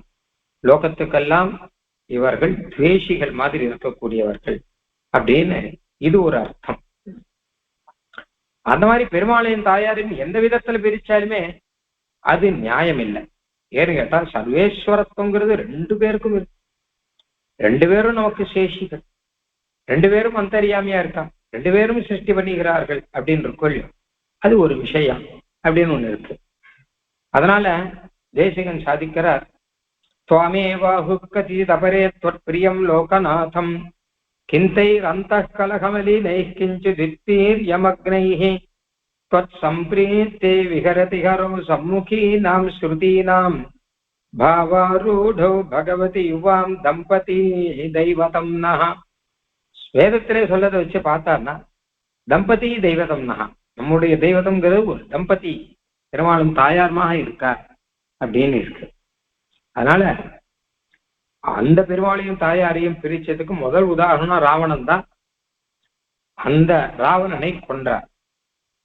லோகத்துக்கெல்லாம் இவர்கள் துவேஷிகள் மாதிரி இருக்கக்கூடியவர்கள் அப்படின்னு இது ஒரு அர்த்தம். அந்த மாதிரி பெருமாளையும் தாயாரையும் எந்த விதத்துல பிரிச்சாலுமே அது நியாயம் இல்லை. ஏன்னு கேட்டா, சர்வேஸ்வரத்துவங்கிறது ரெண்டு பேருக்கும் இருக்கு. ரெண்டு பேரும் நமக்கு சேஷிகள், ரெண்டு பேரும் அந்தரியாமையா இருக்கான், ரெண்டு பேரும் சிருஷ்டி பண்ணுகிறார்கள் அப்படின்னு இருக்கொள். அது ஒரு விஷயம் அப்படின்னு ஒண்ணு இருக்கு. அதனால தேசிகன் சாதிக்கிறார், துவாமேவாஹுக்கதி தபரே த்வத்பிரியம் லோகநாதம் கிந்தைர் அந்த கலகமலி நைக்கிஞ்சு தித்தீர் யமக்னைஹி த்வத் சம்பிரீத்தே விஹரதி ஹரோ சம்முகீனாம் ஸ்ருதீனாம் பாவாரூடோ பகவதி யுவாம் தம்பதி தெய்வதம் நஹ. வேதத்திலே சொல்லதை வச்சு பார்த்தார்னா தம்பதி தெய்வதம் நஹ, நம்முடைய தெய்வதம்ங்கிறது ஒரு தம்பதி பெருமாளும் தாயாருமாக இருக்கார் அப்படின்னு இருக்கு. அதனால அந்த பெருமாளையும் தாயாரையும் பிரிச்சதுக்கு முதல் உதாரணம் ராவணன் தான். அந்த ராவணனை கொன்றார்.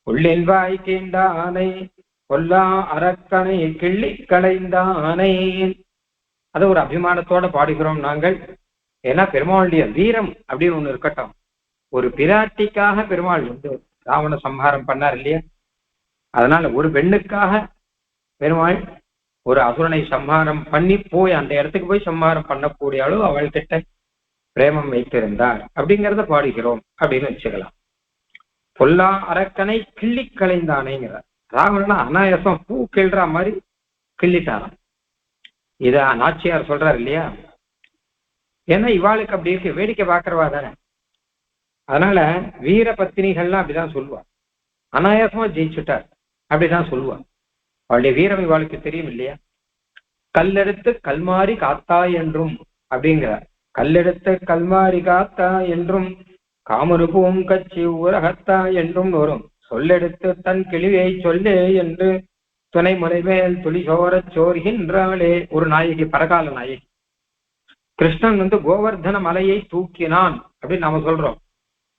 உள்ளெல்வாய் கீண்டானை கொல்லா அரக்கனை கிள்ளி களைந்தானை. அதை ஒரு அபிமானத்தோட பாடுகிறோம் நாங்கள். ஏன்னா பெருமாளுடைய வீரம் அப்படின்னு ஒண்ணு இருக்கட்டும். ஒரு பிராட்டிக்காக பெருமாள் வந்து ராவண சம்ஹாரம் பண்ணார் இல்லையா. அதனால ஒரு பெண்ணுக்காக பெருமாள் ஒரு அசுரனை சம்ஹாரம் பண்ணி போய் அந்த இடத்துக்கு போய் சம்ஹாரம் பண்ணக்கூடிய அளவு அவள் கிட்ட பிரேமம் வைத்திருந்தார் அப்படிங்கிறத பாடுகிறோம் அப்படின்னு வச்சுக்கலாம். பொல்லா அரக்கனை கிள்ளி களைந்தானேங்கிறார். ராவணனா அனாயசம் பூ கிள்ற மாதிரி கிள்ளிட்டாராம். இத நாச்சியார் சொல்றாரு இல்லையா. ஏன்னா இவாளுக்கு அப்படி இருக்கு, வேடிக்கை பார்க்கறவா தானே. அதனால வீர பத்தினிகள்லாம் அப்படிதான் சொல்லுவா, அனாயாசமா ஜெயிச்சுட்டார் அப்படிதான் சொல்லுவா. அவளுடைய வீரம் இவாளுக்கு தெரியும் இல்லையா. கல்லெடுத்து கல்மாரி காத்தா என்றும் அப்படிங்கிறார். கல்லெடுத்து கல்மாரி காத்தா என்றும் காமரு பூங்கச்சி ஊரகத்தா என்றும் வரும். சொல்லெடுத்து தன் கிளியை சொல்லே என்று துணை முறைமேல் துளி சோரச் சோர்கின்றவளே. ஒரு நாயகி, பரகால நாயகி. கிருஷ்ணன் கோவர்தன மலையை தூக்கினான் அப்படின்னு நாம சொல்றோம்.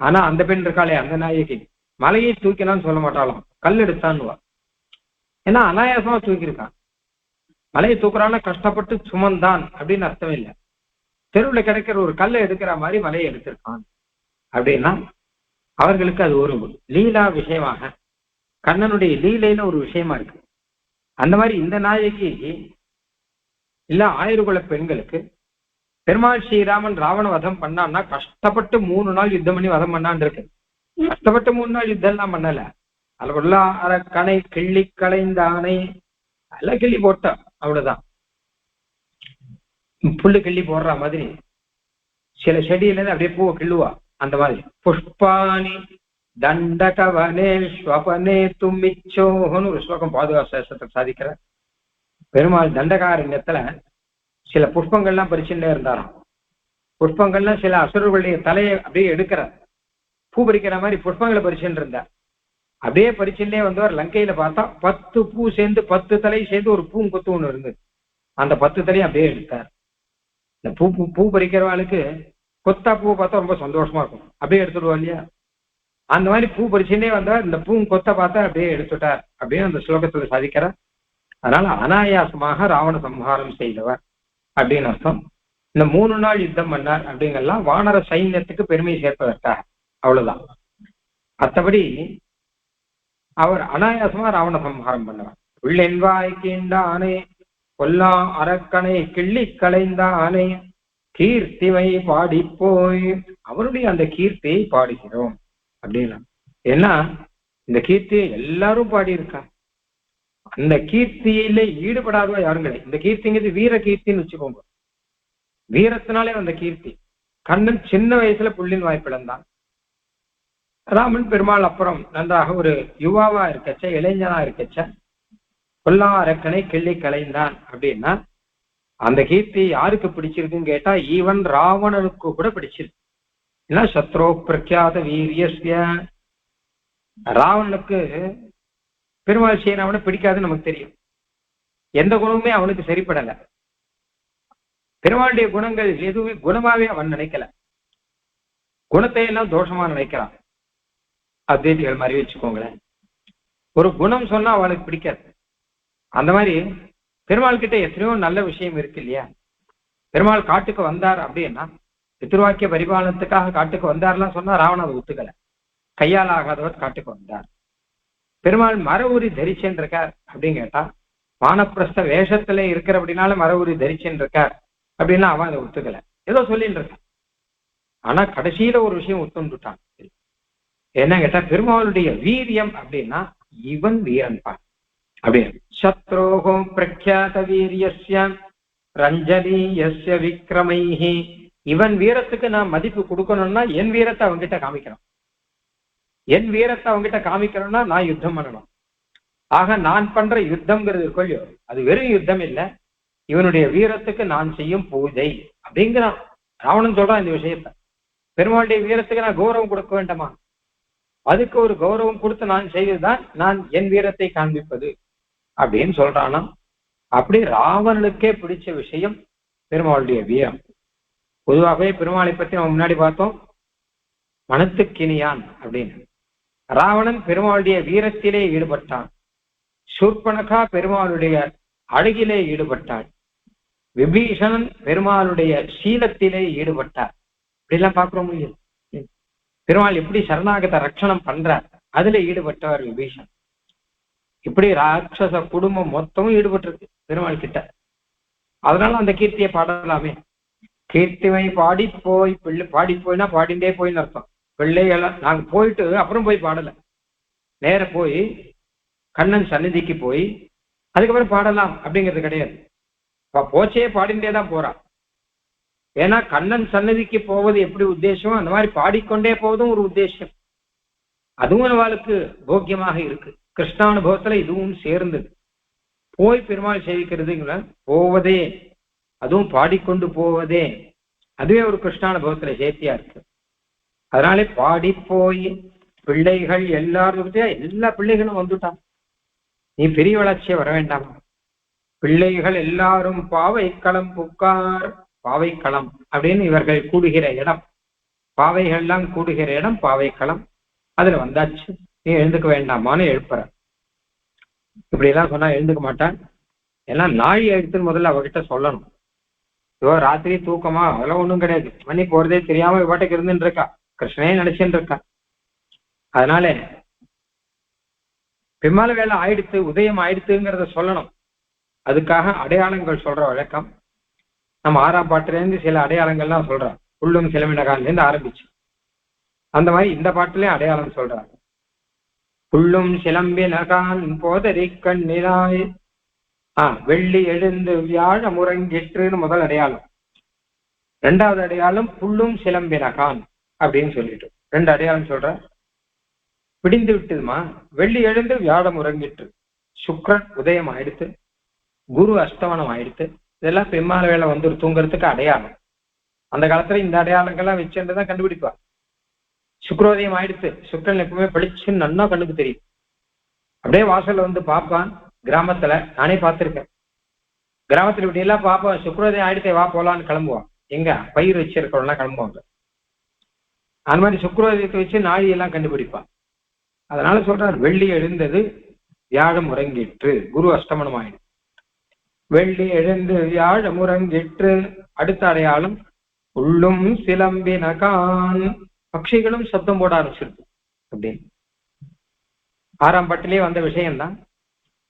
ஆனா அந்த பெண் இருக்காளே, அந்த நாயகி மலையை தூக்கினான்னு சொல்ல மாட்டாளாம், கல் எடுத்தான்னுவா. ஏன்னா அனாயாசமா தூக்கியிருக்கான். மலையை தூக்குறான்னா கஷ்டப்பட்டு சுமந்தான் அப்படின்னு அர்த்தம் இல்லை. தெருவில் கிடைக்கிற ஒரு கல்லை எடுக்கிற மாதிரி மலையை எடுத்திருக்கான் அப்படின்னா அவர்களுக்கு அது ஒரு லீலா விஷயமாக, கண்ணனுடைய லீலையில ஒரு விஷயமா இருக்கு. அந்த மாதிரி இந்த நாயகி இல்ல ஆயிரகுல பெண்களுக்கு பெருமாள் ஸ்ரீராமன் ராவண வதம் பண்ணான்னா கஷ்டப்பட்டு 3 நாள் யுத்தம் பண்ணி வதம் பண்ணான் இருக்கு. கஷ்டப்பட்டு 3 நாள் யுத்தம் எல்லாம் பண்ணல. அதுக்குள்ள அரக்கனை கிள்ளி களைந்தானை எல்லாம் கிள்ளி போட்டா, அவ்வளவுதான். புல்லு கிள்ளி போடுற மாதிரி சில செடியில இருந்து அப்படியே பூவை கிள்ளுவா. அந்த மாதிரி புஷ்பானி தண்டகவனே ஸ்வபனே தும்மிச்சோன்னு ஒரு ஸ்லோகம் பாதுகாசத்தை சாதிக்கிற பெருமாள் தண்டகாரண்யத்துல சில புஷ்பங்கள்லாம் பறிச்சுட்டே இருந்தாராம். புஷ்பங்கள்லாம் சில அசுரர்களுடைய தலையை அப்படியே எடுக்கிறார், பூ பறிக்கிற மாதிரி புஷ்பங்களை பறிச்சுட்டு இருந்தார். அப்படியே பறிச்சுட்டே வந்தவர் லங்கையில பார்த்தா 10 பூ சேர்ந்து 10 தலை சேர்ந்து ஒரு பூங்கொத்து ஒண்ணு இருந்தது. அந்த 10 தலையும் அப்படியே எடுத்தார். இந்த பூ பறிக்கிறவாளுக்கு கொத்தா பூ பார்த்தா ரொம்ப சந்தோஷமா இருக்கும், அப்படியே எடுத்துடுவா இல்லையா? அந்த மாதிரி பூ பறிச்சுட்டே வந்தவர் இந்த கொத்தை பார்த்தா அப்படியே எடுத்துட்டார் அப்படின்னு அந்த ஸ்லோகத்துல சாதிக்கிறார். அதனால அனாயாசமாக ராவண சம்ஹாரம் செய்தவர் அப்படின்னு அர்த்தம். இந்த 3 நாள் யுத்தம் பண்ணார் அப்படிங்கெல்லாம் வானர சைன்யத்துக்கு பெருமை சேர்ப்பதற்காக, அவ்வளவுதான். மற்றபடி அவர் அனாயாசமா ராவண சம்ஹாரம் பண்ணவர். உள்ளென்வாய் கீண்டானே கொல்லா அரக்கனை கிள்ளி களைந்தானே கீர்த்திவை பாடி போய், அவருடைய அந்த கீர்த்தியை பாடுகிறோம் அப்படின்னா. ஏன்னா இந்த கீர்த்தியை எல்லாரும் பாடியிருக்கா. அந்த கீர்த்தியில ஈடுபடாதவா யாரும் கிடையாது. இந்த கீர்த்திங்கிறது வீர கீர்த்தின்னு வச்சுக்கோங்க. வீரத்தினாலே அந்த கீர்த்தி. கண்ணன் சின்ன வயசுல புள்ளின் வாய்ப்பிழந்தான். ராமன் பெருமாள் அப்புறம் நன்றாக ஒரு யுவாவா இருக்கச்ச, இளைஞனா இருக்கச்ச கொல்லா அரக்கனை கிள்ளி களைந்தான் அப்படின்னா அந்த கீர்த்தி யாருக்கு பிடிச்சிருக்குன்னு கேட்டா ஈவன் ராவணனுக்கு கூட பிடிச்சிருக்கு. ஏன்னா சத்ரோ பிரக்யாத வீரியஸ்ய, ராவணனுக்கு பெருமாள் ஸ்ரீராமனை பிடிக்காதுன்னு நமக்கு தெரியும். எந்த குணமுமே அவனுக்கு சரிப்படல. பெருமாளுடைய குணங்கள் எதுவுமே குணமாவே அவன் நினைக்கல, குணத்தை எல்லாம் தோஷமா நினைக்கிறான். அத்வைதிகள் மாதிரி வச்சுக்கோங்களேன். ஒரு குணம் சொன்னா அவனுக்கு பிடிக்காது. அந்த மாதிரி பெருமாள் கிட்ட எத்தனையோ நல்ல விஷயம் இருக்கு இல்லையா? பெருமாள் காட்டுக்கு வந்தார் அப்படின்னா பித்ருவாக்கிய பரிபாலனத்துக்காக காட்டுக்கு வந்தார்லாம் சொன்னா ராவணன் அதை ஒத்துக்கல. கையால் ஆகாதவர் காட்டுக்கு வந்தார். பெருமாள் மர உரி தரிச்சன் இருக்கார் அப்படின்னு கேட்டா வானப்பிரஸ்த வேஷத்துல இருக்கிற அப்படின்னால மர உரி தரிச்சன் இருக்கார் அப்படின்னா அவன் அதை ஒத்துக்கல, ஏதோ சொல்லிட்டு இருக்கான். ஆனா கடைசியில ஒரு விஷயம் ஒத்துண்டுட்டான். என்ன கேட்டா பெருமாளுடைய வீரியம் அப்படின்னா இவன் வீரன் பா அப்படின்னு. சத்ரோகம் பிரக்யாத வீரியஸ்ய ரஞ்சனீயஸ்ய விக்ரமைஹி, இவன் வீரத்துக்கு நான் மதிப்பு கொடுக்கணும்னா என் வீரத்தை அவன்கிட்ட காமிக்கணும். என் வீரத்தை அவன்கிட்ட காமிக்கணும்னா நான் யுத்தம் பண்ணணும். ஆக நான் பண்ற யுத்தம்ங்கிறது கொள்ளியோ அது வெறும் யுத்தம் இல்லை, இவனுடைய வீரத்துக்கு நான் செய்யும் பூஜை அப்படிங்கிறான். ராவணன் சொல்றான் இந்த விஷயத்த. பெருமாளுடைய வீரத்துக்கு நான் கௌரவம் கொடுக்க வேண்டாமா? அதுக்கு ஒரு கௌரவம் கொடுத்து நான் செய்வதுதான் நான் என் வீரத்தை காண்பிப்பது அப்படின்னு சொல்றானா. அப்படி ராவணனுக்கே பிடிச்ச விஷயம் பெருமாளுடைய வீரம். பொதுவாகவே பெருமாளை பற்றி நம்ம முன்னாடி பார்த்தோம், மனத்துக்கினியான் அப்படின்னு. ராவணன் பெருமாளுடைய வீரத்திலே ஈடுபட்டான். சூர்பனகா பெருமாளுடைய அழகிலே ஈடுபட்டாள். விபீஷணன் பெருமாளுடைய சீலத்திலே ஈடுபட்டார். இப்படிலாம் பார்க்கிறோம் இல்லையா? பெருமாள் எப்படி சரணாகத ரட்சணம் பண்றார் அதுல ஈடுபட்டவர் விபீஷன். இப்படி ராட்சச குடும்பம் மொத்தமும் ஈடுபட்டிருக்கு பெருமாள் கிட்ட. அதனால அந்த கீர்த்தியை பாடலாமே. கீர்த்திவை பாடி போய் பிள்ளை பாடி போய்னா பாடிண்டே போயின்னு அர்த்தம். பிள்ளைகளாம் நாங்க போயிட்டு அப்புறம் போய் பாடல, நேர போய் கண்ணன் சந்நிதிக்கு போய் அதுக்கப்புறம் பாடலாம் அப்படிங்கிறது கிடையாது. போச்சே பாடிண்டே தான் போறான். ஏன்னா கண்ணன் சன்னதிக்கு போவது எப்படி உத்தேசம், அந்த மாதிரி பாடிக்கொண்டே போவதும் ஒரு உத்தேசம். அதுவும் அவளுக்கு போக்கியமாக இருக்கு. கிருஷ்ணானுபவத்துல இதுவும் சேர்ந்தது. போய் பெருமாள் சேவிக்கிறதுங்கள போவதே, அதுவும் பாடிக்கொண்டு போவதே, அதுவே ஒரு கிருஷ்ணானுபவத்துல சேர்த்தியா இருக்கு. அதனாலே பாடி போய் பிள்ளைகள் எல்லாரும் எல்லா பிள்ளைகளும் வந்துட்டான். நீ பெரிய வளர்ச்சியை வர வேண்டாமா? பிள்ளைகள் எல்லாரும் பாவைக்களம் புக்கார். பாவைக்களம் அப்படின்னு இவர்கள் கூடுகிற இடம், பாவைகள்லாம் கூடுகிற இடம் பாவைக்களம். அதுல வந்தாச்சு, நீ எழுந்துக்க வேண்டாமான்னு எழுப்புற. இப்படி எல்லாம் சொன்னா எழுந்துக்க மாட்டான். எல்லாம் நாழி எழுத்துன்னு முதல்ல அவகிட்ட சொல்லணும். இவ ராத்திரி தூக்கமா அதெல்லாம் ஒண்ணும் கிடையாது, மணி போறதே தெரியாம இவாட்டுக்கு இருந்துட்டு இருக்கா, கிருஷ்ணனே நினைச்சுட்டு இருக்கா. அதனால பிம்மால வேலை ஆயிடுத்து, உதயம் ஆயிடுத்துங்கிறத சொல்லணும். அதுக்காக அடையாளங்கள் சொல்ற வழக்கம். நம்ம 6ஆம் பாட்டுல இருந்து சில அடையாளங்கள்லாம் சொல்றோம். புல்லும் சிலம்பினகான்ல இருந்து ஆரம்பிச்சு அந்த மாதிரி இந்த பாட்டுலயும் அடையாளம் சொல்றாங்க. புல்லும் சிலம்பினகான் போதரி கண்ணினாய். வெள்ளி எழுந்து வியாழ முறங்கிற்றுன்னு முதல் அடையாளம். 2வது அடையாளம் புல்லும் சிலம்பினகான் அப்படின்னு சொல்லிட்டு 2 அடையாளம் சொல்ற. பிடிந்து விட்டுதுமா, வெள்ளி எழுந்து வியாழம் உறங்கிட்டு, சுக்ரன் உதயம் ஆயிடுத்து, குரு அஸ்தமனம் ஆயிடுத்து. இதெல்லாம் பெம்மால வேலை வந்து தூங்குறதுக்கு அடையாளம். அந்த காலத்துல இந்த அடையாளங்கள்லாம் வச்சுதான் கண்டுபிடிப்பா. சுக்ரோதயம் ஆயிடுத்து, சுக்ரன் எப்பவுமே பளிச்சுன்னு நன்னா கண்ணுக்கு தெரியும். அப்படியே வாசல்ல வந்து பார்ப்பான். கிராமத்துல நானே பார்த்திருக்கேன். கிராமத்துல இப்படி எல்லாம் பார்ப்பான். சுக்ரோதயம் ஆயிடுத்தே வா போலான்னு கிளம்புவான். எங்க பயிர் வச்சிருக்கிறவங்களாம் கிளம்புவாங்க. அந்த மாதிரி சுக்ரோதயத்தை வச்சு நாழியெல்லாம் கண்டுபிடிப்பான். அதனால சொல்றார், வெள்ளி எழுந்தது வியாழம் உறங்கிற்று, குரு அஷ்டமனம் ஆயிடும். வெள்ளி எழுந்து வியாழம் உறங்கிற்று. அடுத்த அடையாளம் புல்லும் சிலம்பினகான். பட்சிகளும் சப்தம் போட ஆரம்பிச்சிருக்கு அப்படின்னு 6ஆம் பாட்டிலே வந்த விஷயம்தான்.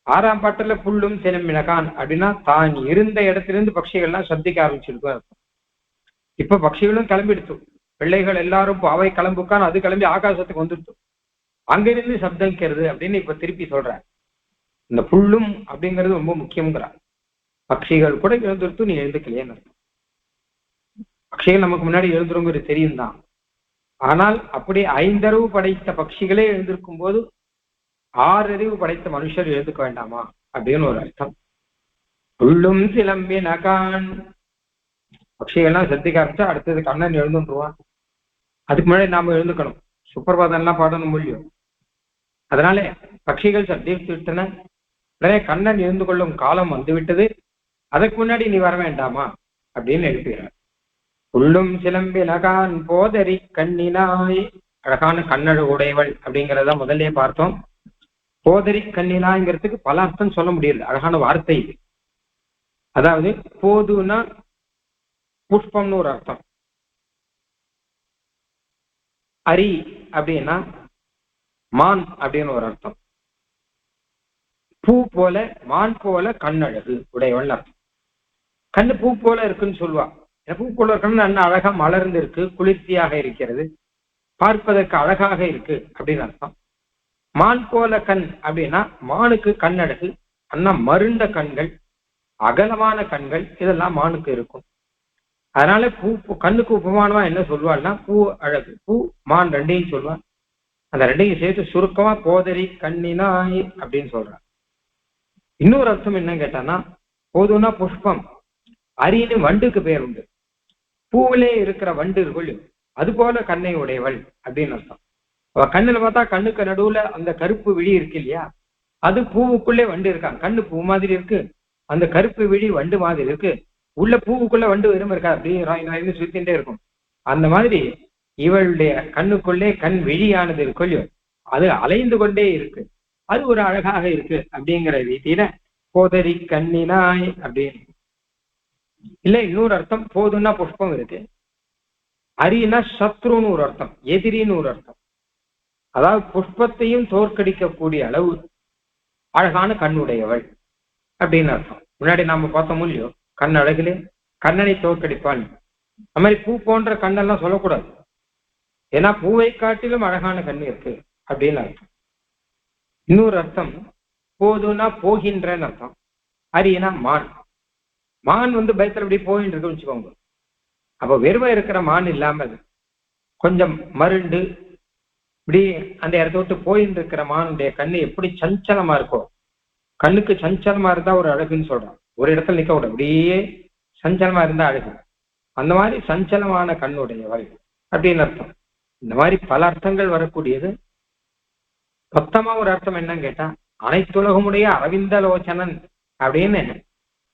6ஆம் பாட்டுல புல்லும் சிலம்பினகான் அப்படின்னா தான் இருந்த இடத்திலிருந்து பட்சிகள்லாம் சப்திக்க ஆரம்பிச்சிருக்கும். இப்ப பட்சிகளும் கிளம்பிடுச்சு. பிள்ளைகள் எல்லாரும் பாவை கிளம்புக்கான், அது கிளம்பி ஆகாசத்துக்கு வந்துடுச்சு. அங்கிருந்து சப்திக்கிறது அப்படின்னு இப்ப திருப்பி சொல்ற. இந்த புல்லும் அப்படிங்கிறது ரொம்ப முக்கியங்கிறார். பட்சிகள் கூட எழுந்துருத்து, நீ எழுந்துக்கலையேன்னு அர்த்தம். பட்சிகள் நமக்கு முன்னாடி எழுந்துருங்கிறது தெரியும் தான். ஆனால் அப்படி 5 அறிவு படைத்த பட்சிகளே எழுந்திருக்கும் போது 6 அறிவு படைத்த மனுஷர் எழுந்துக்க வேண்டாமா அப்படின்னு ஒரு அர்த்தம். புல்லும் சிலம்பினகான். பட்சிகள்லாம் சத்திக்க ஆரம்பிச்சா அடுத்தது கண்ணன் எழுந்துருவான். அதுக்கு முன்னாடி நாம எழுந்துக்கணும், சுப்பிரபாதம் எல்லாம் பாடணும் முடியும். அதனாலே பட்சிகள் சப்தித்து விட்டன. உடனே கண்ணன் எழுந்து கொள்ளும் காலம் வந்துவிட்டது, அதற்கு முன்னாடி நீ வர வேண்டாமா அப்படின்னு எழுப்புகிறார். புல்லும் சிலம்பினகான் போதரி கண்ணினாய். அழகான கண்ணழு உடையவள் அப்படிங்கிறத முதல்ல பார்த்தோம். போதரி கண்ணினாய்ங்கிறதுக்கு பல அர்த்தம் சொல்ல முடியல, அழகான வார்த்தை இது. அதாவது போதுன்னா புஷ்பம்னு ஒரு அர்த்தம், அரி அப்படின்னா மான் அப்படின்னு ஒரு அர்த்தம், பூ போல மான் போல கண்ணழகு உடையவள் அர்த்தம். கண்ணு பூ போல இருக்குன்னு சொல்லுவா. பூ போல இருக்கணும், நல்ல அழகா மலர்ந்து இருக்கு, குளிர்ச்சியாக இருக்கிறது, பார்ப்பதற்கு அழகாக இருக்கு அப்படின்னு அர்த்தம். மான் போல கண் அப்படின்னா மானுக்கு கண்ணழகு, அண்ணா மருண்ட கண்கள், அகலமான கண்கள், இதெல்லாம் மானுக்கு இருக்கும். அதனால பூ கண்ணுக்கு உபமானமா என்ன சொல்லுவாள்னா பூ அழகு, பூ மான் ரெண்டையும் சொல்லுவான். அந்த ரெண்டையும் சேர்த்து சுருக்கமா போதரி கண்ணினாய் அப்படின்னு சொல்றான். இன்னொரு அர்த்தம் என்ன கேட்டான்னா, போதும்னா புஷ்பம், அரின்னு வண்டுக்கு பேர் உண்டு. பூவிலே இருக்கிற வண்டு இருக்குள், அது போல கண்ணை உடையவள் அப்படின்னு அர்த்தம். அவ கண்ணுல பார்த்தா கண்ணுக்கு நடுவுல அந்த கருப்பு விழி இருக்கு இல்லையா, அது பூவுக்குள்ளே வண்டு இருக்கான். கண்ணு பூ மாதிரி இருக்கு, அந்த கருப்பு விழி வண்டு மாதிரி இருக்கு. உள்ள பூவுக்குள்ள வண்டு வெறும் இருக்கா, அப்படியே சுத்தின்ண்டே இருக்கும். அந்த மாதிரி இவளுடைய கண்ணுக்குள்ளே கண் விழியானது இருக்குல்லையோ, அது அலைந்து கொண்டே இருக்கு, அது ஒரு அழகாக இருக்கு அப்படிங்கிற ரீதியில போதரி கண்ணினாய் அப்படின்னு. இல்ல இன்னொரு அர்த்தம், போதுன்னா புஷ்பம் இருக்கு, அரினா சத்ருன்னு ஒரு அர்த்தம், எதிரின்னு ஒரு அர்த்தம். அதாவது புஷ்பத்தையும் தோற்கடிக்கக்கூடிய அளவு அழகான கண்ணுடையவள் அப்படின்னு அர்த்தம். முன்னாடி நாம பார்த்தோம் இல்லையோ, கண் அழகிலே கண்ணனை தோற்கடிப்பாள். அது மாதிரி பூ போன்ற கண்ணெல்லாம் சொல்லக்கூடாது, ஏன்னா பூவை காட்டிலும் அழகான கண் இருக்கு அப்படின்னு அர்த்தம். இன்னொரு அர்த்தம், போதுன்னா போகின்றன்னு அர்த்தம். அரினா மான், மான் பயத்துல இப்படி போயின்னு இருக்குன்னு வச்சுக்கோங்க. அப்ப வெறுமை இருக்கிற மான் இல்லாமல் கொஞ்சம் மருண்டு இப்படி அந்த இடத்த விட்டு போயின்னு இருக்கிற மானுடைய கண்ணு எப்படி சஞ்சலமா இருக்கோ, கண்ணுக்கு சஞ்சலமா இருந்தா ஒரு அழகுன்னு சொல்றான். ஒரு இடத்துல நிக்க விட அப்படியே சஞ்சலமா இருந்தா அழகு. அந்த மாதிரி சஞ்சலமான கண்ணுடையவள் அப்படின்னு அர்த்தம். இந்த மாதிரி பல அர்த்தங்கள் வரக்கூடியது. மொத்தமா ஒரு அர்த்தம் என்னன்னு கேட்டா, அனைத்துலகமுடைய அரவிந்தலோச்சனன் அப்படின்னு.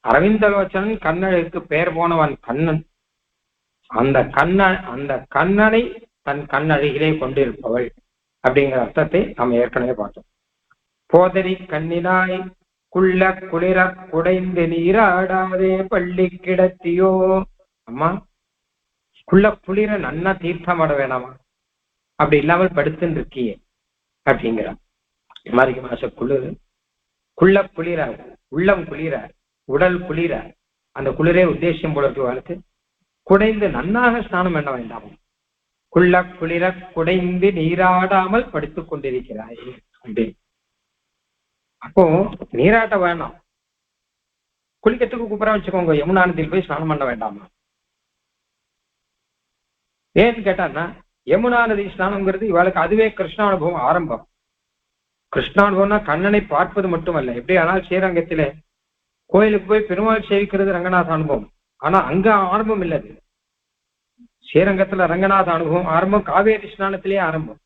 அரவிந்தலோச்சனன் கண்ணனுக்கு பெயர் போனவன் கண்ணன். அந்த கண்ணனை தன் கண்ணழகிலே கொண்டிருப்பவள் அப்படிங்கிற அர்த்தத்தை நாம் ஏற்கனவே பார்த்தோம். போதரி கண்ணினாய் குள்ள குளிர குடைந்து நீராடாதே பள்ளி கிடத்தியோ. அம்மா, குள்ள குளிர நன்னா தீர்த்தமாட வேணாமா? அப்படி இல்லாமல் படுத்துன்னு இருக்கியே அப்படிங்கிறான். மாரிக்கு மாச குளிர், குள்ள குளிர, உள்ளம் குளிர, உடல் குளிர, அந்த குளிரே உத்தேசியம் போல இருக்கு வாழ்க்கை. குடைந்து நன்னாக ஸ்நானம் பண்ண வேண்டாமா? குள்ள குளிர குடைந்து நீராடாமல் படுத்துக் கொண்டிருக்கிறாய் அப்படின்னு. அப்போ நீராட்ட வேணாம், குளிக்கிறதுக்கு கூப்பிடா வச்சுக்கோங்க, யமுனா நதியில் போய் ஸ்நானம் பண்ண வேண்டாமா? ஏன்னு கேட்டான்னா, யமுனா நதி ஸ்நானம்ங்கிறது இவளுக்கு அதுவே கிருஷ்ணானுபவம் ஆரம்பம். கிருஷ்ணானுபவம்னா கண்ணனை பார்ப்பது மட்டுமல்ல. எப்படி ஆனால் ஸ்ரீரங்கத்திலே கோயிலுக்கு போய் பெருமாள் சேவிக்கிறது ரங்கநாத அனுபவம். ஆனா அங்க ஆரம்பம் இல்லது. ஸ்ரீரங்கத்துல ரங்கநாத அனுபவம் ஆரம்பம் காவேரி ஸ்நானத்திலேயே ஆரம்பம்.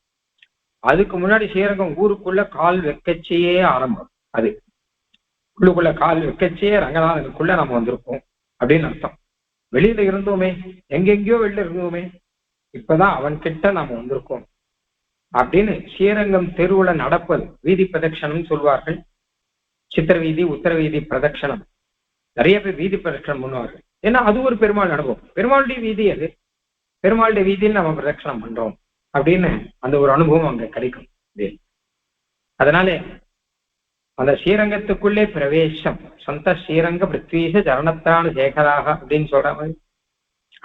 அதுக்கு முன்னாடி ஸ்ரீரங்கம் ஊருக்குள்ள கால் வெக்கச்சையே ஆரம்பம். அது உள்ளுக்குள்ள கால் வெக்கச்சையே ரங்கநாதனுக்குள்ள நம்ம வந்திருக்கோம் அப்படின்னு அர்த்தம். வெளியில இருந்தோமே, எங்கெங்கயோ வெளியில இருந்தோமே, இப்பதான் அவன் கிட்ட நாம வந்திருக்கோம் அப்படின்னு. ஸ்ரீரங்கம் தெருவுல நடப்பது வீதி பிரதட்சணம் சொல்வார்கள். சித்திர வீதி, உத்தர வீதி பிரதட்சணம். நிறைய பேர் வீதி பிரதட்சணம் பண்ணுவார்கள். ஏன்னா அது ஒரு பெருமாள் அனுபவம். பெருமாளுடைய வீதி அது, பெருமாளுடைய வீதியில் நம்ம பிரதட்சணம் பண்றோம் அப்படின்னு அந்த ஒரு அனுபவம் அங்க கிடைக்கும். அதனாலே அந்த ஸ்ரீரங்கத்துக்குள்ளே பிரவேசம், சொந்த ஸ்ரீரங்க பிருத்வீச சரணத்தான சேகராக அப்படின்னு சொல்ற மாதிரி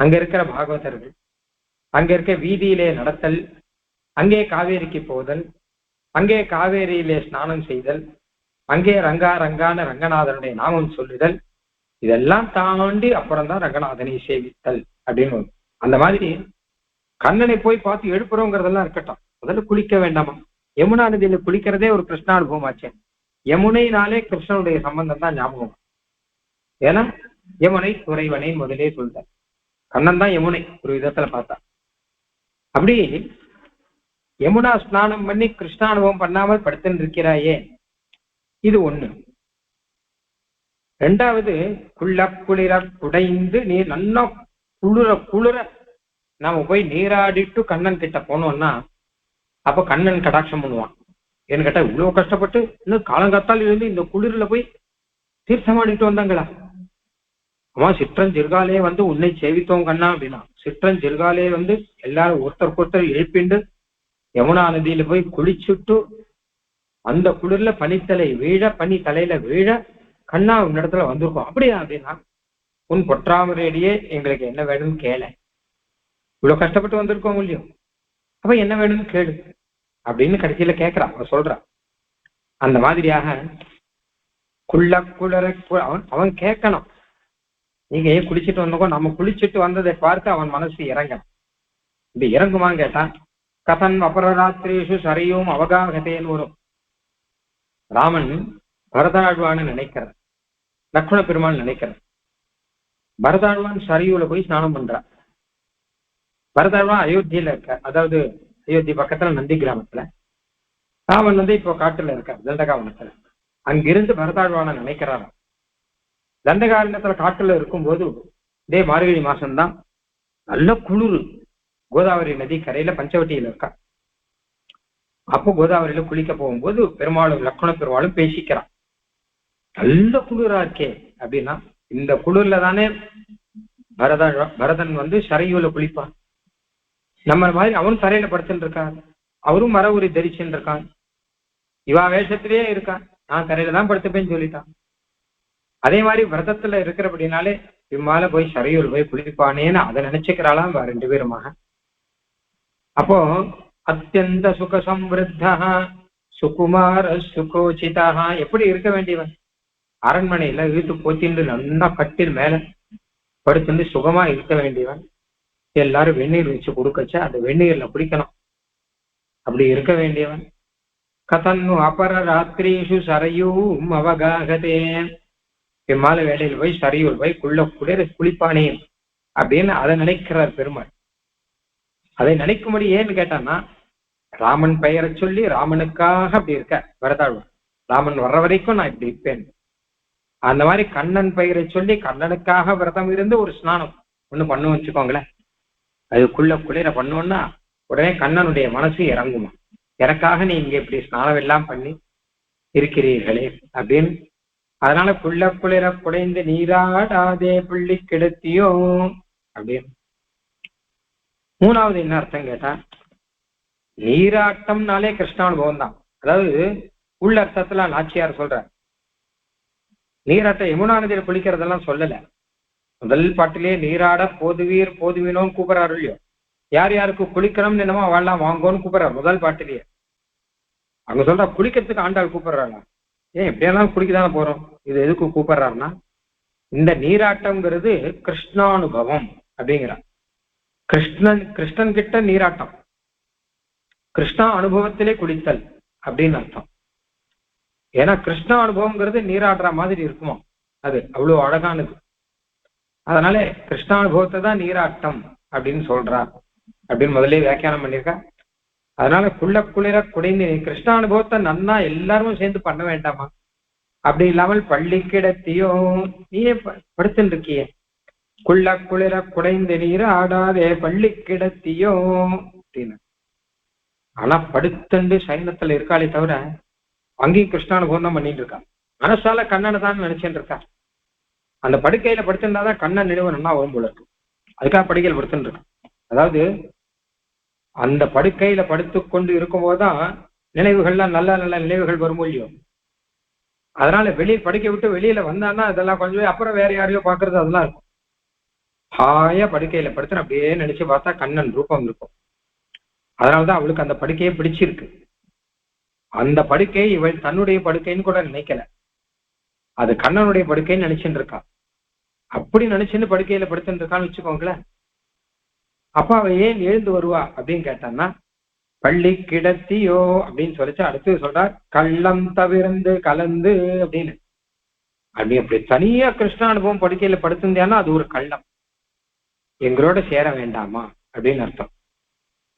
அங்க இருக்கிற பாகவதர்கள், அங்க இருக்க வீதியிலே நடத்தல், அங்கே காவேரிக்கு போதல், அங்கே காவேரியிலே ஸ்நானம் செய்தல், அங்கே ரங்கா ரங்கான ரங்கநாதனுடைய நாமம் சொல்லுதல், இதெல்லாம் தாண்டி அப்புறம் தான் ரங்கநாதனை சேவித்தல் அப்படின்னு. அந்த மாதிரி கண்ணனை போய் பார்த்து எழுப்புறோங்கிறதெல்லாம் இருக்கட்டும், முதல்ல குளிக்க வேண்டாமா? யமுனா நதியில குளிக்கிறதே ஒரு கிருஷ்ணானுபவம் ஆச்சு. யமுனைனாலே கிருஷ்ணனுடைய சம்பந்தம் தான் ஞாபகம். ஏன்னா யமுனை துறைவனை முதலே சொல்ற, கண்ணன் தான் யமுனை ஒரு விதத்துல பார்த்தா. அப்படி யமுனா ஸ்நானம் பண்ணி கிருஷ்ணானுபவம் பண்ணாமல் படுத்துன்னு இருக்கிறாயே, இது ஒண்ணு. ரெண்டாவது, குள்ள குளிர குடைந்து நீர் நல்லா குளிர குளிர நாம போய் நீராடிட்டு கண்ணன் கிட்ட போனோம்னா அப்ப கண்ணன் கடாட்சம் பண்ணுவான். ஏன்னு கேட்டா, இவ்வளவு கஷ்டப்பட்டு இன்னும் காலங்காத்தால் இருந்து இந்த குளிர்ல போய் தீர்த்தமாடிட்டு வந்தாங்களா? அம்மா, சிற்றஞ்சிறுகாலே வந்து உன்னை சேவித்தோம் கண்ணா அப்படின்னா, சிற்றஞ்சிறுகாலே வந்து எல்லாரும் ஒருத்தருக்கு ஒருத்தர் எழுப்பிண்டு யமுனா நதியில போய் குளிச்சுட்டு அந்த குளிர்ல பனித்தலை வீழ, பனி தலையில வீழ, கண்ணா உன்னிடத்துல வந்திருக்கோம். அப்படியா? அப்படின்னா, உன் பொற்றாமரையிலேயே எங்களுக்கு என்ன வேணும்னு கேள. இவ்வளவு கஷ்டப்பட்டு வந்திருக்கோம் இல்லையோ, அப்ப என்ன வேணும்னு கேளு அப்படின்னு கடைசியில கேட்கிறான், அவன் சொல்றான். அந்த மாதிரியாக குள்ள குளர அவன் கேட்கணும். நீங்க ஏன் குளிச்சுட்டு வந்தோம், நம்ம குளிச்சுட்டு வந்ததை பார்த்து அவன் மனசு இறங்கணும். இப்படி இறங்குமான்னு கேட்டான். கதன் அபரராத்திரேஷு சரையும் அவகாகத்தேன்னு வரும். ராமன் பரதாழ்வான்னு நினைக்கிறார், லக்ஷ்மண பெருமாள் நினைக்கிறார். பரதாழ்வான் சரையூல போய் ஸ்நானம் பண்றான். பரதாழ்வான் அயோத்தியில இருக்க, அதாவது அயோத்தி பக்கத்துல நந்தி கிராமத்துல. ராமன் வந்து இப்போ காட்டுல இருக்க தண்டகாவனத்துல. அங்கிருந்து பரதாழ்வான நினைக்கிறாராம். தண்டகாரண்யத்துல காட்டுல இருக்கும்போது இதே மார்கழி மாசம்தான், நல்ல குளிர். கோதாவரி நதி கரையில பஞ்சவட்டியில இருக்கா. அப்போ கோதாவரியில குளிக்க போகும்போது பெருமாளும் லக்ஷ்மண பெருமாளும் பேசிக்கிறான். நல்ல குளிரா இருக்கே அப்படின்னா, இந்த குளிர்ல தானே பரதன் வந்து சரையூல குளிப்பான். நம்ம மாதிரி அவன் தரையில படுத்துட்டு இருக்கான், அவரும் மர உரி தரிச்சுட்டு இருக்கான், இவா வேஷத்திலேயே இருக்கான், நான் தரையில தான் படுத்துப்பேன்னு சொல்லிட்டான். அதே மாதிரி விரதத்துல இருக்கிறபடினாலே இம்மால போய் சரையூர் போய் குளிப்பானேன்னு அதை நினைச்சுக்கிறாளாம் ரெண்டு பேருமாக. அப்போ அத்தியந்த சுக சம்ருத்தா சுகுமார சுகோச்சிதா, எப்படி இருக்க வேண்டியவன்? அரண்மனையில இழுத்து போத்திண்டு நல்லா கட்டில் மேல படுத்துட்டு சுகமா இருக்க வேண்டியவன். எல்லாரும் வெந்நீர் வச்சு கொடுக்கச்ச அந்த வெந்நீர்ல குடிக்கணும், அப்படி இருக்க வேண்டியவன். கதன்னு அபர ராத்திரீஷு சரையூம் அவகாகதே, இம்மால வேலையில் போய் சரையூர் போய் குளிப்பானே அப்படின்னு அதை நினைக்கிறார் பெருமாள். அதை நினைக்கும்படி ஏன்னு கேட்டான்னா, ராமன் பெயரை சொல்லி ராமனுக்காக அப்படி இருக்க பரதாழ்வான். ராமன் வர்ற வரைக்கும் நான் இப்படி இருப்பேன். அந்த மாதிரி கண்ணன் பெயரை சொல்லி கண்ணனுக்காக விரதம் இருந்து ஒரு ஸ்நானம் ஒண்ணு பண்ணுவோம் வச்சுக்கோங்களேன். அதுக்குள்ள குளிர பண்ணோம்னா உடனே கண்ணனுடைய மனசு இறங்குமா, எனக்காக நீ இங்க இப்படி ஸ்நானம் எல்லாம் பண்ணி இருக்கிறீர்களே அப்படின்னு. அதனால குள்ள குளிர குடைந்து நீராடாதே புள்ளி கெடுத்தியோ அப்படின்னு. மூணாவது என்ன அர்த்தம் கேட்டா, நீராட்டம்னாலே கிருஷ்ணானுபவம் தான். அதாவது உள்ள அர்த்தத்துல நாச்சியார் சொல்ற நீராட்ட யமுனா நதியில குளிக்கிறதெல்லாம் சொல்லல. முதல் பாட்டிலேயே நீராட போதுவீர் போதுவீனோன்னு கூப்பிடறாரு இல்லையோ, யார் யாருக்கு குளிக்கணும்னு என்னமோ வாழலாம் வாங்கோன்னு கூப்பிடறாரு முதல் பாட்டிலேயே. அங்க சொல்ற குளிக்கிறதுக்கு ஆண்டாள் கூப்பிடுறாங்க. ஏன் எப்படியெல்லாம் குளிக்கதானே போறோம், இது எதுக்கு கூப்பிடுறாருன்னா இந்த நீராட்டம்ங்கிறது கிருஷ்ணானுபவம் அப்படிங்கிறார். கிருஷ்ணன் கிட்ட நீராட்டம், கிருஷ்ணா அனுபவத்திலே குளித்தல் அப்படின்னு அர்த்தம். ஏன்னா கிருஷ்ணா அனுபவம்ங்கிறது நீராடுற மாதிரி இருக்குமா, அது அவ்வளவு அழகானது. அதனால கிருஷ்ணானுபவத்தை தான் நீராட்டம் அப்படின்னு சொல்றார் அப்படின்னு முதல்ல வியாக்கியானம் பண்ணியிருக்கா. அதனால குளிர குடைந்து கிருஷ்ணானுபவத்தை நன்னா எல்லாரும் சேர்ந்து பண்ண வேண்டாமா? அப்படி இல்லாமல் பள்ளி கிடத்தியோ, நீயே படுத்துட்டு இருக்கிய, குளிர குடைந்து நீர் ஆடாதே பள்ளி கிடத்தியோ அப்படின்னு. ஆனா படுத்துண்டு சைனத்துல இருக்காளே தவிர அங்கேயும் கிருஷ்ணானுபவம் தான் பண்ணிட்டு இருக்கா. மனசால கண்ணனை தான் நினைச்சுட்டு இருக்கா. அந்த படுக்கையில படுத்திருந்தாதான் கண்ணன் நினைவு நல்லா வரும் போல இருக்கு. அதுக்காக படுக்கையில் படுத்துட்டு இருக்கா. அதாவது அந்த படுக்கையில படுத்து கொண்டு இருக்கும் போதுதான் நினைவுகள்லாம் நல்ல நல்ல நினைவுகள் வரும் இல்லையோ. அதனால படுக்கை விட்டு வெளியில வந்தான்னா அதெல்லாம் கொஞ்சம் அப்புறம் வேற யாரையோ பாக்குறது அதெல்லாம் இருக்கும். ஹாயா படுக்கையில படுத்து அப்படியே நினைச்சு பார்த்தா கண்ணன் ரூபம் இருக்கும். அதனாலதான் அவளுக்கு அந்த படுக்கையே பிடிச்சிருக்கு. அந்த படுக்கை இவள் தன்னுடைய படுக்கைன்னு கூட நினைக்கல, அது கண்ணனுடைய படுக்கைன்னு நினைச்சுட்டு இருக்கா. அப்படி நினைச்சுன்னு படுக்கையில படுத்துட்டு இருக்கான்னு வச்சுக்கோங்களேன். அப்ப அவ ஏன் எழுந்து வருவா அப்படின்னு கேட்டான்னா, பள்ளி கிடத்தியோ அப்படின்னு சொல்லிச்சு. அடுத்து சொல்றார் கள்ளம் தவிர்ந்து கலந்து அப்படின்னு. அப்படி தனியா கிருஷ்ண அனுபவம் படுக்கையில படுத்திருந்தியானா அது ஒரு கள்ளம், எங்களோட சேர வேண்டாமா அப்படின்னு அர்த்தம்.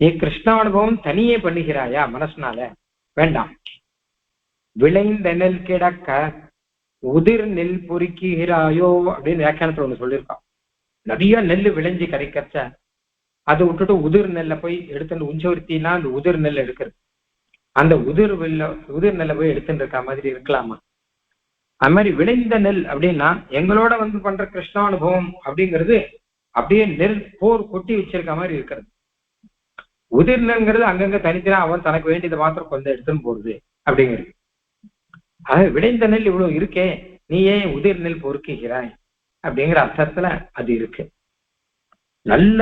நீ கிருஷ்ண அனுபவம் தனியே பண்ணுகிறாயா மனசுனால, வேண்டாம். விளைந்த நெல் கிடக்க உதிர் நெல் பொறுக்கிறாயோ அப்படின்னு வியாக்கியானத்துல ஒண்ணு சொல்லியிருக்கான். நிறைய நெல் விளைஞ்சி கரைக்கச்ச அதை விட்டுட்டு உதிர் நெல்லை போய் எடுத்துட்டு உஞ்சவர்த்தினா அந்த உதிர் நெல் எடுக்கிறது, அந்த உதிர் நெல்லை போய் எடுத்துட்டு இருக்க மாதிரி இருக்கலாமா? அது மாதிரி விளைந்த நெல் அப்படின்னா எங்களோட பண்ற கிருஷ்ணானுபவம் அப்படிங்கிறது அப்படியே நெல் போர் கொட்டி வச்சிருக்க மாதிரி இருக்கிறது. உதிர் நெல்ங்கிறது அங்கங்க தனித்தனா அவன் தனக்கு வேண்டியதை மாத்திரம் கொஞ்சம் எடுத்துன்னு போடுது அப்படிங்கிறது. ஆக விளைந்த நெல் இவ்வளவு இருக்கே, நீ ஏன் உதிர் நெல் பொறுக்குகிறாய் அப்படிங்கிற அர்த்தத்துல அது இருக்கு. நல்ல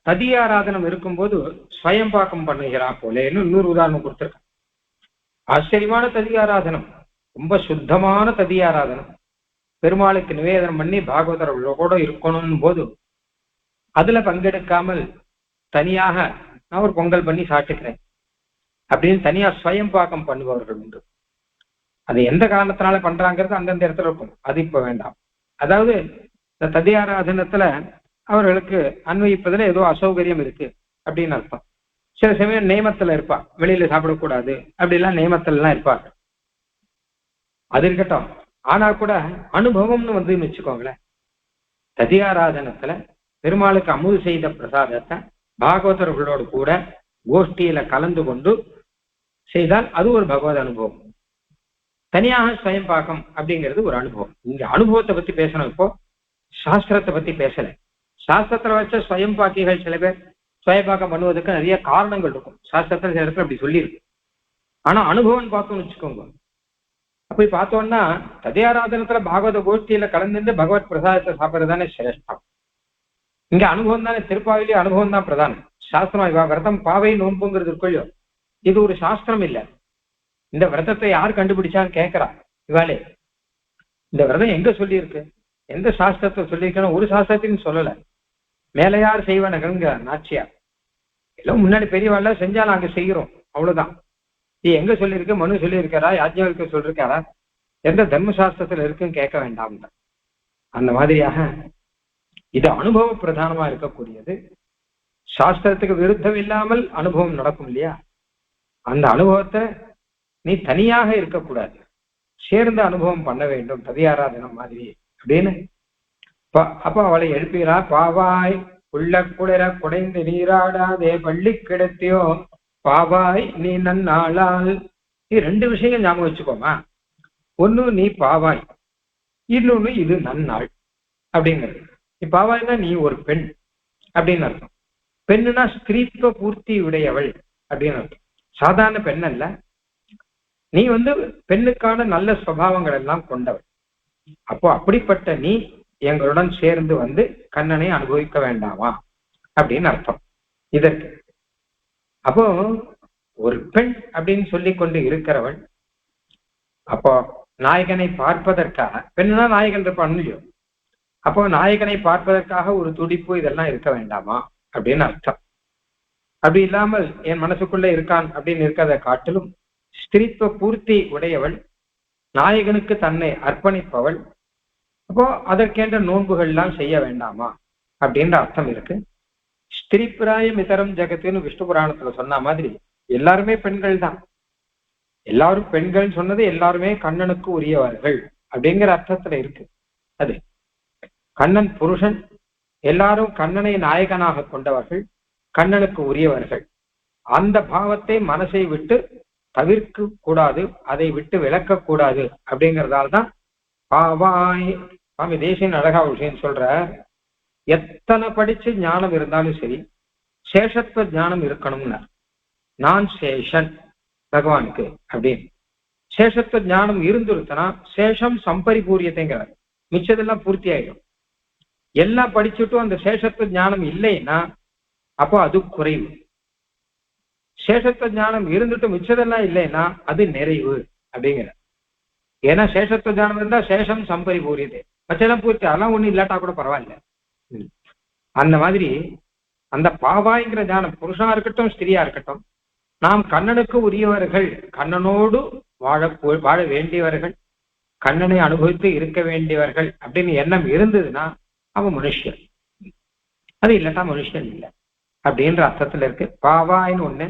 ததியாராதனம் இருக்கும்போது ஸ்வயம்பாக்கம் பண்ணுகிறா போல இன்னொரு உதாரணம் கொடுத்திருக்கான். ஆச்சரியமான ததியாராதனம், ரொம்ப சுத்தமான ததியாராதனம். பெருமாளுக்கு நிவேதனம் பண்ணி பாகவதர்களோட இருக்கணும் போது அதுல பங்கெடுக்காமல் தனியாக நான் ஒரு பொங்கல் பண்ணி சாப்பிட்டுக்கிறேன் அப்படின்னு தனியா ஸ்வயம்பாக்கம் பண்ணுபவர்கள் உண்டு. அது எந்த காரணத்தினால பண்றாங்கிறது அந்தந்த இடத்துல இருக்கும், அது இப்ப வேண்டாம். அதாவது இந்த ததியாராதனத்துல அவர்களுக்கு அன்வயிப்பதுல ஏதோ அசௌகரியம் இருக்கு அப்படின்னு அர்த்தம். சில சமயம் நியமத்துல இருப்பா, வெளியில சாப்பிடக்கூடாது அப்படிலாம் நியமத்துல எல்லாம் இருப்பாங்க, அது இருக்கட்டும். ஆனா கூட அனுபவம்னு வச்சுக்கோங்களேன், ததியாராதனத்துல பெருமாளுக்கு அமுது செய்த பிரசாதத்தை பாகவதர்களோடு கூட கோஷ்டியில கலந்து கொண்டு செய்தால் அது ஒரு பகவத் அனுபவம். தனியாக ஸ்வயம்பாக்கம் அப்படிங்கிறது ஒரு அனுபவம். இங்க அனுபவத்தை பத்தி பேசணும், இப்போ சாஸ்திரத்தை பத்தி பேசல. சாஸ்திரத்துல வச்ச ஸ்வயம்பாக்கிகள் சில பேர் ஸ்வயம்பாக்கம் பண்ணுவதற்கு நிறைய காரணங்கள் இருக்கும், சாஸ்திரத்துல சில இடத்துல அப்படி சொல்லியிருக்கு. ஆனா அனுபவம் பார்த்தோம்னு வச்சுக்கோங்க, அப்படி பார்த்தோம்னா ததியாராதனத்துல பாகவத கோஷ்டியில கலந்துட்டு பகவத் பிரசாதத்தை சாப்பிட்றதுதானே சிரேஷ்டம். இங்க அனுபவம் தானே, திருப்பாவிலேயே அனுபவம் தான் பிரதானம். சாஸ்திரம் இவா விரதம் பாவை நோன்புங்கிறது இருக்கோ, இது ஒரு சாஸ்திரம் இல்லை. இந்த விரதத்தை யார் கண்டுபிடிச்சான்னு கேட்கிறா இவாளே. இந்த விரதம் எங்க சொல்லியிருக்கு, எந்த சாஸ்திரத்தை சொல்லியிருக்கணும்? ஒரு சாஸ்திரத்தையும் சொல்லல. மேலையார் செய்வனகங்க நாச்சியார் எல்லாம் முன்னாடி பெரியவாள் செஞ்சா நாங்க செய்கிறோம், அவ்வளவுதான். இது எங்க சொல்லியிருக்கு? மனு சொல்லியிருக்காரா, யாஜ்ஞவல்க சொல்லிருக்காரா, எந்த தர்மசாஸ்திரத்துல இருக்குன்னு கேட்க வேண்டாம். அந்த மாதிரியாக இது அனுபவ பிரதானமா இருக்கக்கூடியது. சாஸ்திரத்துக்கு விருத்தம் இல்லாமல் அனுபவம் நடக்கும் இல்லையா? அந்த அனுபவத்தை நீ தனியாக இருக்கக்கூடாது, சேர்ந்து அனுபவம் பண்ண வேண்டும், ததியாராதனம் மாதிரி அப்படின்னு. அப்ப அவளை எழுப்புகிறா. பாவாய் உள்ள குளிர குடைந்து நீராடாதே பள்ளி கிடத்தியோ பாவாய் நீ நன்னாளால். இது ரெண்டு விஷயங்கள் ஞாபகம் வச்சுக்கோமா. ஒண்ணு நீ பாவாய், இன்னொன்னு இது நன்னாள் அப்படிங்கிறது. நீ பாவாய்னா நீ ஒரு பெண் அப்படின்னு அர்த்தம். பெண்ணுனா ஸ்திரீத்துவ பூர்த்தி உடையவள் அப்படின்னு அர்த்தம். சாதாரண பெண் அல்ல, நீ பெண்ணுக்கான நல்ல சுபாவங்கள் எல்லாம் கொண்டவள். அப்போ அப்படிப்பட்ட நீ எங்களுடன் சேர்ந்து கண்ணனை அனுபவிக்க வேண்டாமா அப்படின்னு அர்த்தம் இதற்கு. அப்போ ஒரு பெண் அப்படின்னு சொல்லி கொண்டு இருக்கிறவள், அப்போ நாயகனை பார்ப்பதற்காக, பெண்ணுனா நாயகன் இருப்பான் இல்லையோ, அப்போ நாயகனை பார்ப்பதற்காக ஒரு துடிப்பு இதெல்லாம் இருக்க வேண்டாமா அப்படின்னு அர்த்தம். அப்படி இல்லாமல் என் மனசுக்குள்ள இருக்கான் அப்படின்னு இருக்கிறத காட்டிலும் ஸ்திரீத்துவ பூர்த்தி உடையவள், நாயகனுக்கு தன்னை அர்ப்பணிப்பவள், அப்போ அதற்கென்ற நோன்புகள்லாம் செய்ய வேண்டாமா அப்படின்ற அர்த்தம் இருக்கு. ஸ்திரீபிராயம் இதரம் ஜெகத்துன்னு விஷ்ணு புராணத்துல சொன்ன மாதிரி எல்லாருமே பெண்கள் தான். எல்லாரும் பெண்கள் சொன்னது எல்லாருமே கண்ணனுக்கு உரியவர்கள் அப்படிங்கிற அர்த்தத்துல இருக்கு. அது கண்ணன் புருஷன், எல்லாரும் கண்ணனை நாயகனாக கொண்டவர்கள், கண்ணனுக்கு உரியவர்கள். அந்த பாவத்தை மனசை விட்டு தவிர்க்க கூடாது, அதை விட்டு விளக்க கூடாது. அப்படிங்கிறதால தான் பாவாய் சுவாமி தேசியன் அழகா விஷயம் சொல்ற, எத்தனை படிச்சு ஞானம் இருந்தாலும் சரி சேஷத்துவ ஞானம் இருக்கணும்னா, நான் சேஷன் பகவானுக்கு அப்படின்னு சேஷத்துவ ஞானம் இருந்துருத்தனா சேஷம் சம்பரிபூரியத்தைங்கிறார், மிச்சதெல்லாம் பூர்த்தி ஆயிடும். எல்லாம் படிச்சுட்டும் அந்த சேஷத்துவ ஞானம் இல்லைன்னா அப்போ அது குறைவு. சேஷத்துவ ஞானம் இருந்துட்டு மிச்சதெல்லாம் இல்லைன்னா அது நிறைவு அப்படிங்கிற. ஏன்னா சேஷத்துவ ஞானம் இருந்தா சேஷம் சம்பரிபூரியதை, மச்செல்லாம் பூர்த்தி, அதெல்லாம் ஒண்ணு இல்லாட்டா கூட பரவாயில்ல. அந்த மாதிரி அந்த பாவாய்ங்கிற ஞானம் புருஷனா இருக்கட்டும் ஸ்திரியா இருக்கட்டும், நாம் கண்ணனுக்கு உரியவர்கள், கண்ணனோடு வாழ வேண்டியவர்கள், கண்ணனை அனுபவித்து இருக்க வேண்டியவர்கள் அப்படின்னு எண்ணம் இருந்ததுன்னா அவன் மனுஷன். அது இல்லாட்டா மனுஷன் இல்லை அப்படின்ற அர்த்தத்துல இருக்கு பாவாயின்னு ஒண்ணு.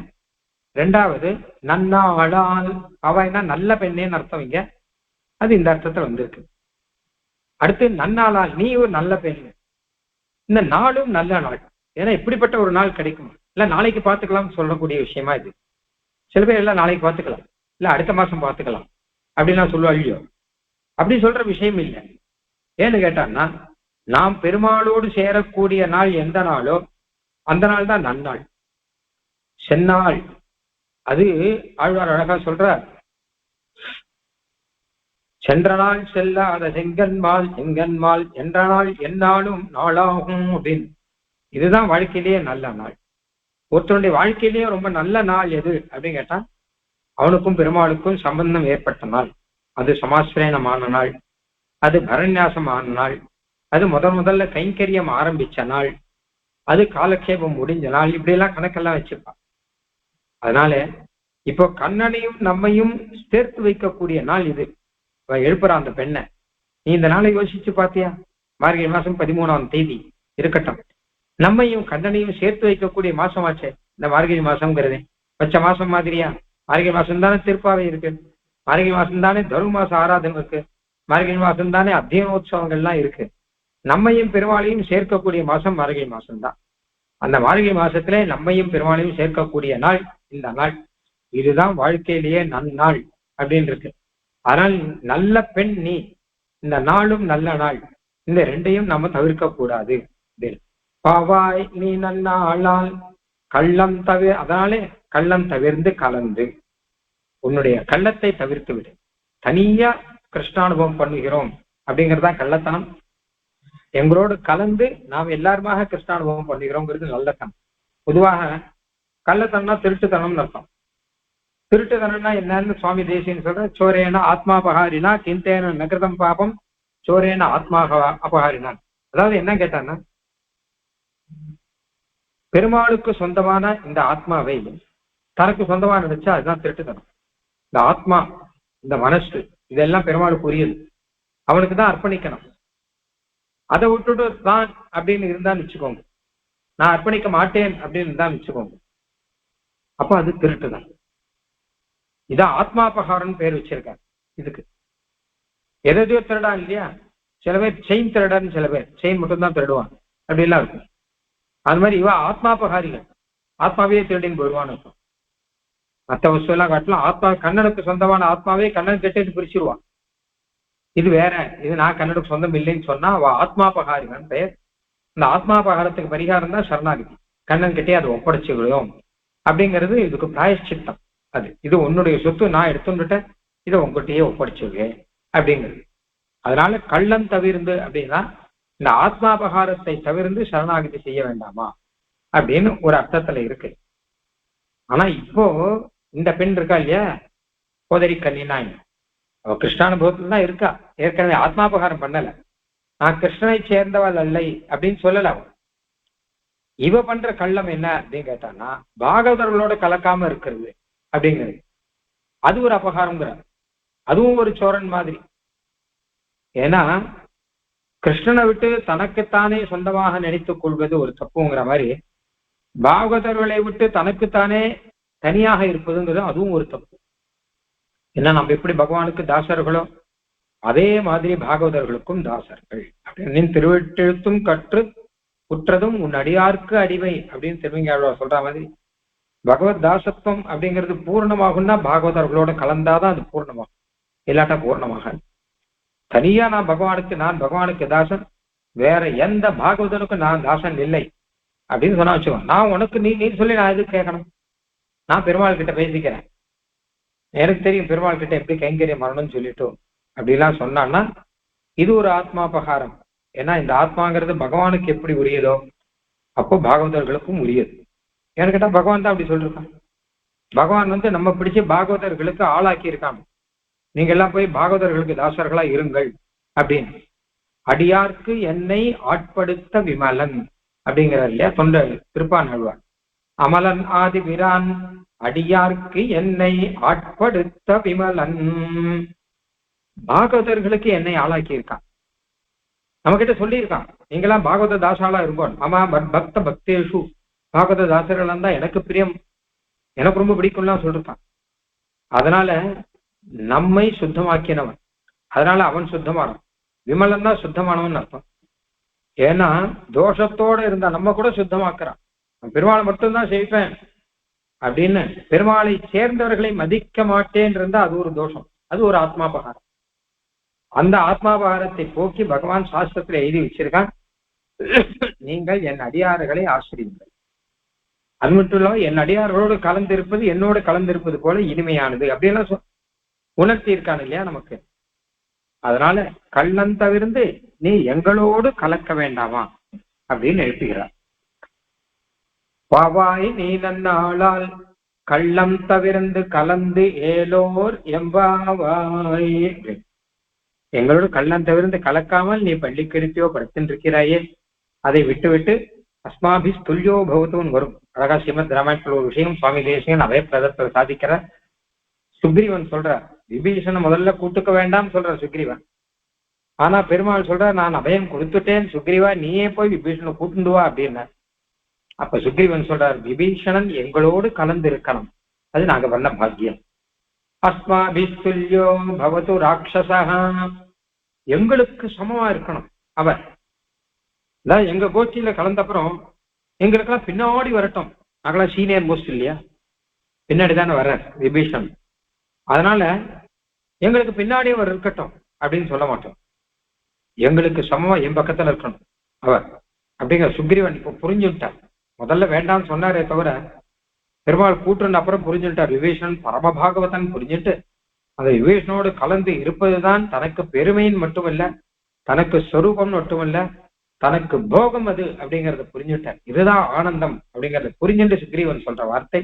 ரெண்டாவது நன்னாளால், பாவாய்னா நல்ல பெண்ணேன்னு அர்த்தம் இங்க, அது இந்த அர்த்தத்துல வந்திருக்கு. அடுத்து நன்னாளால், நீ ஒரு நல்ல பெண், இந்த நாளும் நல்ல நாள். ஏன்னா இப்படிப்பட்ட ஒரு நாள் கிடைக்கும், இல்ல நாளைக்கு பார்த்துக்கலாம் சொல்லக்கூடிய விஷயமா இது. சில பேர் எல்லாம் நாளைக்கு பார்த்துக்கலாம், இல்ல அடுத்த மாசம் பார்த்துக்கலாம் அப்படின்லாம் சொல்லுவா இல்லையோ. அப்படி சொல்ற விஷயம் இல்லை. ஏன்னு கேட்டான்னா, நாம் பெருமாளோடு சேரக்கூடிய நாள் எந்த நாளோ அந்த நாள் தான் நன்னாள், செந்நாள். அது ஆழ்வார் அழகா சொல்றார், சென்ற நாள் செல்லாத செங்கன்மால் செங்கன்மால் என்ற நாள் எந்நாளும் நாளாகும் அப்படின்னு. இதுதான் வாழ்க்கையிலேயே நல்ல நாள். ஒருத்தருடைய வாழ்க்கையிலேயே ரொம்ப நல்ல நாள் எது அப்படின்னு கேட்டா, அவனுக்கும் பெருமாளுக்கும் சம்பந்தம் ஏற்பட்ட நாள், அது சமாஸ்ரயணமான நாள், அது பரநியாசமான நாள், அது முதல்ல கைங்கரியம் ஆரம்பிச்ச நாள், அது காலக்ஷேபம் முடிஞ்ச நாள், இப்படி எல்லாம் கணக்கெல்லாம் வச்சுப்பான். அதனால இப்போ கண்ணனையும் நம்மையும் சேர்த்து வைக்கக்கூடிய நாள் இது. எழுப்புறான் அந்த பெண்ணை, நீ இந்த நாளை யோசிச்சு பாத்தியா? மார்கழி மாசம் 13ஆம் தேதி இருக்கட்டும், நம்மையும் கண்ணனையும் சேர்த்து வைக்கக்கூடிய மாசமாச்சே இந்த மார்கழி மாசம்ங்கிறது. பச்சை மாசம் மாதிரியா? மார்கழி மாசம் தானே திருப்பாவை இருக்கு, மார்கழி மாசம் தானே தரு மாச ஆராதனை இருக்கு, மார்கழி மாசம் தானே அத்தியனோத்சவங்கள்லாம் இருக்கு. நம்மையும் பெருமாளையும் சேர்க்கக்கூடிய மாசம் மார்கழி மாசம்தான். அந்த மார்கழி மாசத்திலே நம்மையும் பெருமாளையும் சேர்க்கக்கூடிய நாள் இந்த நாள். இதுதான் வாழ்க்கையிலேயே நன்னாள் அப்படின்னு இருக்கு. ஆனால் நல்ல பெண் நீ, இந்த நாளும் நல்ல நாள், இந்த ரெண்டையும் நம்ம தவிர்க்க கூடாது. பாவாய் நீ நன்னாளால் கள்ளம் அதனாலே கள்ளம் தவிர்ந்து கலந்து, உன்னுடைய கள்ளத்தை தவிர்த்து விடு. தனியா கிருஷ்ணானுபவம் பண்ணுகிறோம் அப்படிங்கிறதா கள்ளத்தனம். எங்களோடு கலந்து நாம் எல்லாருமாக கிருஷ்ணானுபவம் பண்ணுகிறோங்கிறது நல்லத்தனம். பொதுவாக கள்ளத்தனம்னா திருட்டுத்தனம்னு அர்த்தம். திருட்டுத்தனம்னா என்னன்னு சுவாமி தேசியன்னு சொல்ற, சோரேன ஆத்மா அபகாரினா கிந்தேன நகிருதம் பாபம் சோரேன ஆத்மா அபகாரினான். அதாவது என்ன கேட்டான்னா, பெருமாளுக்கு சொந்தமான இந்த ஆத்மாவை தனக்கு சொந்தமா நினைச்சா அதுதான் திருட்டுத்தனம். இந்த ஆத்மா, இந்த மனசு, இதெல்லாம் பெருமாளுக்கு உரியது, அவனுக்கு தான் அர்ப்பணிக்கணும். அதை விட்டுட்டு தான் அப்படின்னு இருந்தான்னு வச்சுக்கோங்க, நான் அர்ப்பணிக்க மாட்டேன் அப்படின்னு இருந்தான்னு வச்சுக்கோங்க, அப்ப அது திருட்டுதான். இதான் ஆத்மாபகாரன் பேர் வச்சிருக்காரு இதுக்கு. எதையோ திருடான் இல்லையா, சில பேர் செயின் திருடன்னு, சில பேர் செயின் மட்டும்தான் திருடுவான், அப்படிலாம் இருக்கும். அது மாதிரி இவ ஆத்மாபகாரிகள், ஆத்மாவே திருடின்னு போயிடுவான்னு இருக்கும். மற்ற வஸ்து எல்லாம் காட்டலாம், ஆத்மா கண்ணனுக்கு சொந்தமான ஆத்மாவே கண்ணன் கெட்டு பிரிச்சிருவான். இது வேற, இது நான் கண்ணனுக்கு சொந்தம் இல்லைன்னு சொன்னா அவ ஆத்மாபகாரிகள் பெயர். இந்த ஆத்மாபகாரத்துக்கு பரிகாரம் தான் சரணாகதி, கண்ணன் கிட்டே அதை ஒப்படைச்சுக்கிறோம் அப்படிங்கிறது இதுக்கு பிராயஷ்சித்தம். அது இது உன்னுடைய சொத்து, நான் எடுத்துட்டேன், இதை உங்ககிட்டயே ஒப்படைச்சுருவேன் அப்படிங்கிறது. அதனால கள்ளம் தவிர்ந்து அப்படின்னா இந்த ஆத்மாபகாரத்தை தவிர்ந்து சரணாகதி செய்ய வேண்டாமா அப்படின்னு ஒரு அர்த்தத்துல இருக்கு. ஆனா இப்போ இந்த பெண் இருக்கா இல்லையா, கோதரி கன்னினாய், அவ கிருஷ்ணானுபவத்துல தான் இருக்கா, ஏற்கனவே ஆத்மாபகாரம் பண்ணல, நான் கிருஷ்ணனை சேர்ந்தவள் அல்லை அப்படின்னு சொல்லல. அவன் இவ பண்ற கள்ளம் என்ன அப்படின்னு கேட்டான்னா பாகவதர்களோட கலக்காம இருக்கிறது அப்படிங்கிறது. அது ஒரு அபகாரங்கிற, அதுவும் ஒரு சோரன் மாதிரி. ஏன்னா கிருஷ்ணனை விட்டு தனக்குத்தானே சொந்தமாக நினைத்துக் கொள்வது ஒரு தப்புங்கிற மாதிரி, பாகவதர்களை விட்டு தனக்குத்தானே தனியாக இருப்பதுங்கிறது அதுவும் ஒரு தப்பு. ஏன்னா நம்ம எப்படி பகவானுக்கு தாசர்களோ அதே மாதிரி பாகவதர்களுக்கும் தாசர்கள் அப்படின்னு திருவெட்டெழுத்தும் கற்று குற்றதும் உன் அடியார்க்கு அடிமை அப்படின்னு திருவங்காழ்வார் சொல்ற மாதிரி, பகவத் தாசத்துவம் அப்படிங்கிறது பூர்ணமாகும்னா பாகவதர்களோட கலந்தாதான் அது பூர்ணமாகும், இல்லாட்டா பூர்ணமாக. தனியா நான் பகவானுக்கு தாசன், வேற எந்த பாகவதனுக்கும் நான் தாசன் இல்லை அப்படின்னு சொன்னா வச்சுக்கோ, நான் உனக்கு நீ சொல்லி நான் எதுக்கு கேட்கணும், நான் பெருமாள் கிட்ட பேசிக்கிறேன், எனக்கு தெரியும் பெருமாள் கிட்ட எப்படி கைங்கரியம் வரணும்னு சொல்லிட்டு அப்படிலாம் சொன்னான்னா இது ஒரு ஆத்மாபகாரம். ஏன்னா இந்த ஆத்மாங்கிறது பகவானுக்கு எப்படி உரியதோ அப்போ பாகவதர்களுக்கும் உரியது. ஏன்னு கேட்டா பகவான் தான் அப்படி சொல்லிருக்கான். பகவான் நம்ம பிடிச்சு பாகவதர்களுக்கு ஆளாக்கி இருக்காங்க, நீங்க எல்லாம் போய் பாகவதர்களுக்கு தாசர்களா இருங்கள் அப்படின்னு. அடியார்க்கு என்னை ஆட்படுத்த விமலன் அப்படிங்கிறார் இல்லையா தொண்ட திருப்பானழ்வார். அமலன் ஆதி விரான் அடியார்க்கு என்னை ஆட்படுத்த விமலன், பாகவதர்களுக்கு என்னை ஆளாக்கி இருக்கான். நம்ம கிட்ட சொல்லியிருக்கான், நீங்களாம் பாகவத தாசாலா இருக்கும், ஆமா பக்த பக்தேஷு பாகவத தாசர்கள் தான் எனக்கு பிரியம், எனக்கு ரொம்ப பிடிக்கும்லாம் சொல்லிருக்கான். அதனால நம்மை சுத்தமாக்கினவன், அதனால அவன் சுத்தமானவன். விமலன் தான் சுத்தமானவன் அர்த்தம். ஏன்னா தோஷத்தோட இருந்தா நம்ம கூட சுத்தமாக்குறான். பெருமாளை மட்டும்தான் செய்வேன் அப்படின்னு பெருமாளை சேர்ந்தவர்களை மதிக்க மாட்டேன் இருந்தா அது ஒரு தோஷம், அது ஒரு ஆத்மாபகாரம். அந்த ஆத்மாபகாரத்தை போக்கி பகவான் சாஸ்திரத்துல எழுதி வச்சிருக்கான், நீங்கள் என் அடியார்களை ஆசிரியுங்கள். அது மட்டும் இல்லாம என் அடியார்களோடு கலந்திருப்பது என்னோடு கலந்திருப்பது போல இனிமையானது அப்படின்னா உணர்த்தி இருக்கான் இல்லையா நமக்கு. அதனால கள்ளம் தவிர்ந்து நீ எங்களோடு கலக்க வேண்டாமா அப்படின்னு எழுப்புகிறார். பாவாய் நீ நன்னாளால் கள்ளம் தவிர்ந்து கலந்து ஏலோர் எம்பாவாய், எங்களோடு கள்ளம் தவிர்ந்து கலக்காமல் நீ பள்ளிக்கெடுத்தியோ படுத்துட்டு இருக்கிறாயே, அதை விட்டு அஸ்மாபி துல்லியோ பவத்துன்னு வரும். அழகா ஸ்ரீமத் ராமாயணத்துல ஒரு விஷயம் சுவாமி தேசிகன் அபய பிரதத்தை சாதிக்கிற. சுக்ரீவன் சொல்றார், விபீஷண முதல்ல கூட்டுக்க வேண்டாம் சொல்ற சுக்ரீவன். ஆனா பெருமாள் சொல்ற, நான் அபயம் கொடுத்துட்டேன் சுக்ரீவா, நீயே போய் விபீஷணனை கூட்டுண்டு வா அப்படின்னா. அப்ப சுக்ரீவன் சொல்றார், விபீஷணன் எங்களோடு கலந்து இருக்கணும், அது நாங்க பண்ண பாக்கியம். அஸ்மாபி துல்லியோ பவது ராட்சசா, எங்களுக்கு சமமா இருக்கணும் அவர். எங்க கோஷ்டியில கலந்தப்புறம் எங்களுக்கெல்லாம் பின்னாடி வரட்டும், நாங்களாம் சீனியர் மோஸ்ட் இல்லையா, பின்னாடி தானே வர்றார் விபீஷன், அதனால எங்களுக்கு பின்னாடியே அவர் இருக்கட்டும் அப்படின்னு சொல்ல மாட்டோம், எங்களுக்கு சமமா என் பக்கத்துல இருக்கணும் அவர் அப்படிங்கிற சுக்ரீவன் இப்போ புரிஞ்சுட்டார். முதல்ல வேண்டாம்னு சொன்னாரே தவிர பெருமாள் கூட்டுன்னு அப்புறம் புரிஞ்சுட்டார். விபீஷன் பரமபாகவதன் புரிஞ்சுட்டு அந்த விபீஷனோடு கலந்து இருப்பதுதான் தனக்கு பெருமையின் மட்டுமல்ல, தனக்கு ஸ்வரூபம் மட்டுமல்ல, தனக்கு போகம் அது அப்படிங்கறத புரிஞ்சுட்டார். இதுதான் ஆனந்தம் அப்படிங்கறத புரிஞ்சுட்டு சுக்ரீவன் சொல்ற வார்த்தை,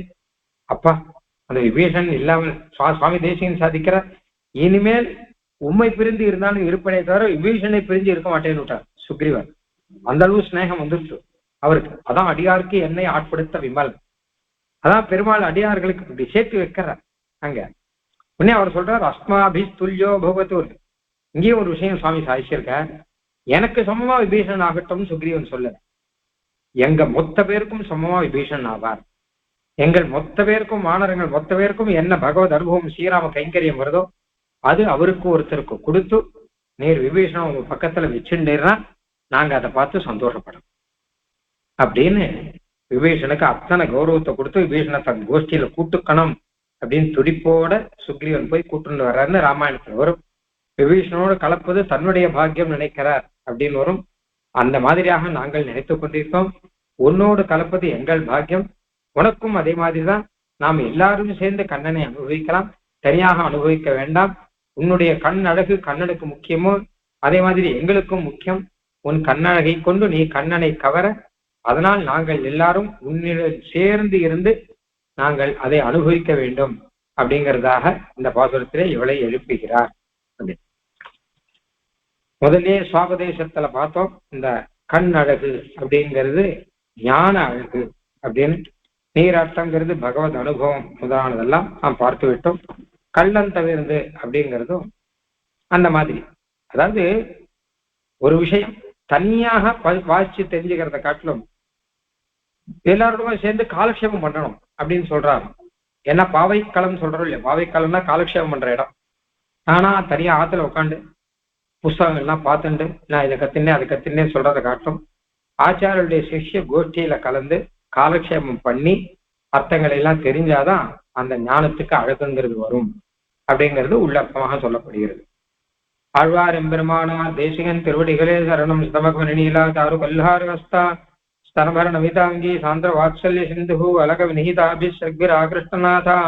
அப்பா அந்த விபீஷன் இல்லாமல் சுவாமி தேசிகன் சாதிக்கிற, இனிமேல் உண்மை பிரிந்து இருந்தாலும் இருப்பனே தவிர விபீஷனை பிரிஞ்சு இருக்க மாட்டேன்னு விட்டார் சுக்ரீவன். அந்த அளவு ஸ்நேகம் வந்துருச்சு அவருக்கு. அதான் அடியாருக்கு என்னை ஆட்படுத்த விமல், அதான் பெருமாள் அடியார்களுக்கு இப்படி சேர்த்து வைக்கிறார். அங்க உடனே அவர் சொல்றார், அஸ்மாபி துல்லியோ பகவத்தூர். இங்கேயும் ஒரு விஷயம் சுவாமி சாதிச்சிருக்க, எனக்கு சமமா விபீஷன் ஆகட்டும் சுக்ரீவன் சொல்ல, எங்க மொத்த பேருக்கும் சமமா விபீஷன் ஆவார், எங்கள் மொத்த பேருக்கும் வானரங்கள் மொத்த பேருக்கும் என்ன பகவத் அனுபவம் ஸ்ரீராம கைங்கரியம் வருதோ அது அவருக்கு ஒருத்தருக்கு கொடுத்து நீர் விபீஷணன் உங்க பக்கத்துல வச்சுட்டீர்னா நாங்க அதை பார்த்து சந்தோஷப்படும் அப்படின்னு விபீஷனுக்கு அத்தனை கௌரவத்தை கொடுத்து விபீஷனை தன் கோஷ்டியில கூட்டுக்கணும் அப்படின்னு துடிப்போட சுக்ரீவன் போய் கூட்டுன்னு வர்றாருன்னு ராமாயணத்துல வரும். விபீஷணோடு கலப்பது தன்னுடைய பாக்கியம் நினைக்கிறார் அப்படின்னு வரும். அந்த மாதிரியாக நாங்கள் நினைத்து கொண்டிருக்கோம். உன்னோடு கலப்பது எங்கள் பாக்கியம், உனக்கும் அதே மாதிரிதான். நாம் எல்லாரும் சேர்ந்து கண்ணனை அனுபவிக்கலாம், தனியாக அனுபவிக்க வேண்டாம். உன்னுடைய கண் அழகு கண்ணனுக்கு முக்கியமோ அதே மாதிரி எங்களுக்கும் முக்கியம். உன் கண்ணழகை கொண்டு நீ கண்ணனை கவர, அதனால் நாங்கள் எல்லாரும் உன்னிடம் சேர்ந்து இருந்து நாங்கள் அதை அனுபவிக்க வேண்டும் அப்படிங்கிறதாக இந்த பாசுரத்திலே இவளை எழுப்புகிறார். முதலே சுவாபதேசத்துல பார்த்தோம், இந்த கண் அழகு அப்படிங்கிறது ஞான அழகு அப்படின்னு, நீராட்டங்கிறது பகவத் அனுபவம் முதலானதெல்லாம் நாம் பார்த்து விட்டோம். கள்ளம் தவிர்ந்து அப்படிங்கிறதும் அந்த மாதிரி. அதாவது ஒரு விஷயம் தனியாக வாசிச்சு தெரிஞ்சுக்கிறத காட்டிலும் எல்லாரோட சேர்ந்து காலக்ஷேபம் பண்ணணும் அப்படின்னு சொல்றாரு. ஏன்னா பாவைக்காலம் சொல்றோம் இல்லையா, பாவைக்காலம்னா காலக்ஷேபம் பண்ற இடம். ஆனா தனியா ஆத்துல உட்காந்து புஸ்தகங்கள்லாம் பார்த்துட்டு நான் இதை கத்தினேன் அதை கத்தினேன் சொல்றதை காட்டும் ஆச்சாரியருடைய சிஷ்ய கோஷ்டியில கலந்து காலக்ஷேபம் பண்ணி அர்த்தங்களை எல்லாம் தெரிஞ்சாதான் அந்த ஞானத்துக்கு அழகுங்கிறது வரும் அப்படிங்கிறது உள்ளர்த்தமாக சொல்லப்படுகிறது. ஆழ்வார் எம்பெருமானார் தேசிகன் திருவடிகளே சரணம். ஸ்தமகவனீலா தாரு கல்லாரவஸ்தா ஸ்தனபர நமிதாங்கி சாந்திர வாத்சல்ய சிந்து அலக வினிகிதாபிஸ்ரக்பிரா கிருஷ்ணநாதா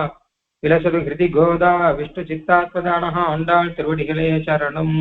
விலசரு ஹிருதி கோதா விஷ்ணு சித்தாத்மதானஹ ஆண்டாள் திருவடிகளே சரணம்.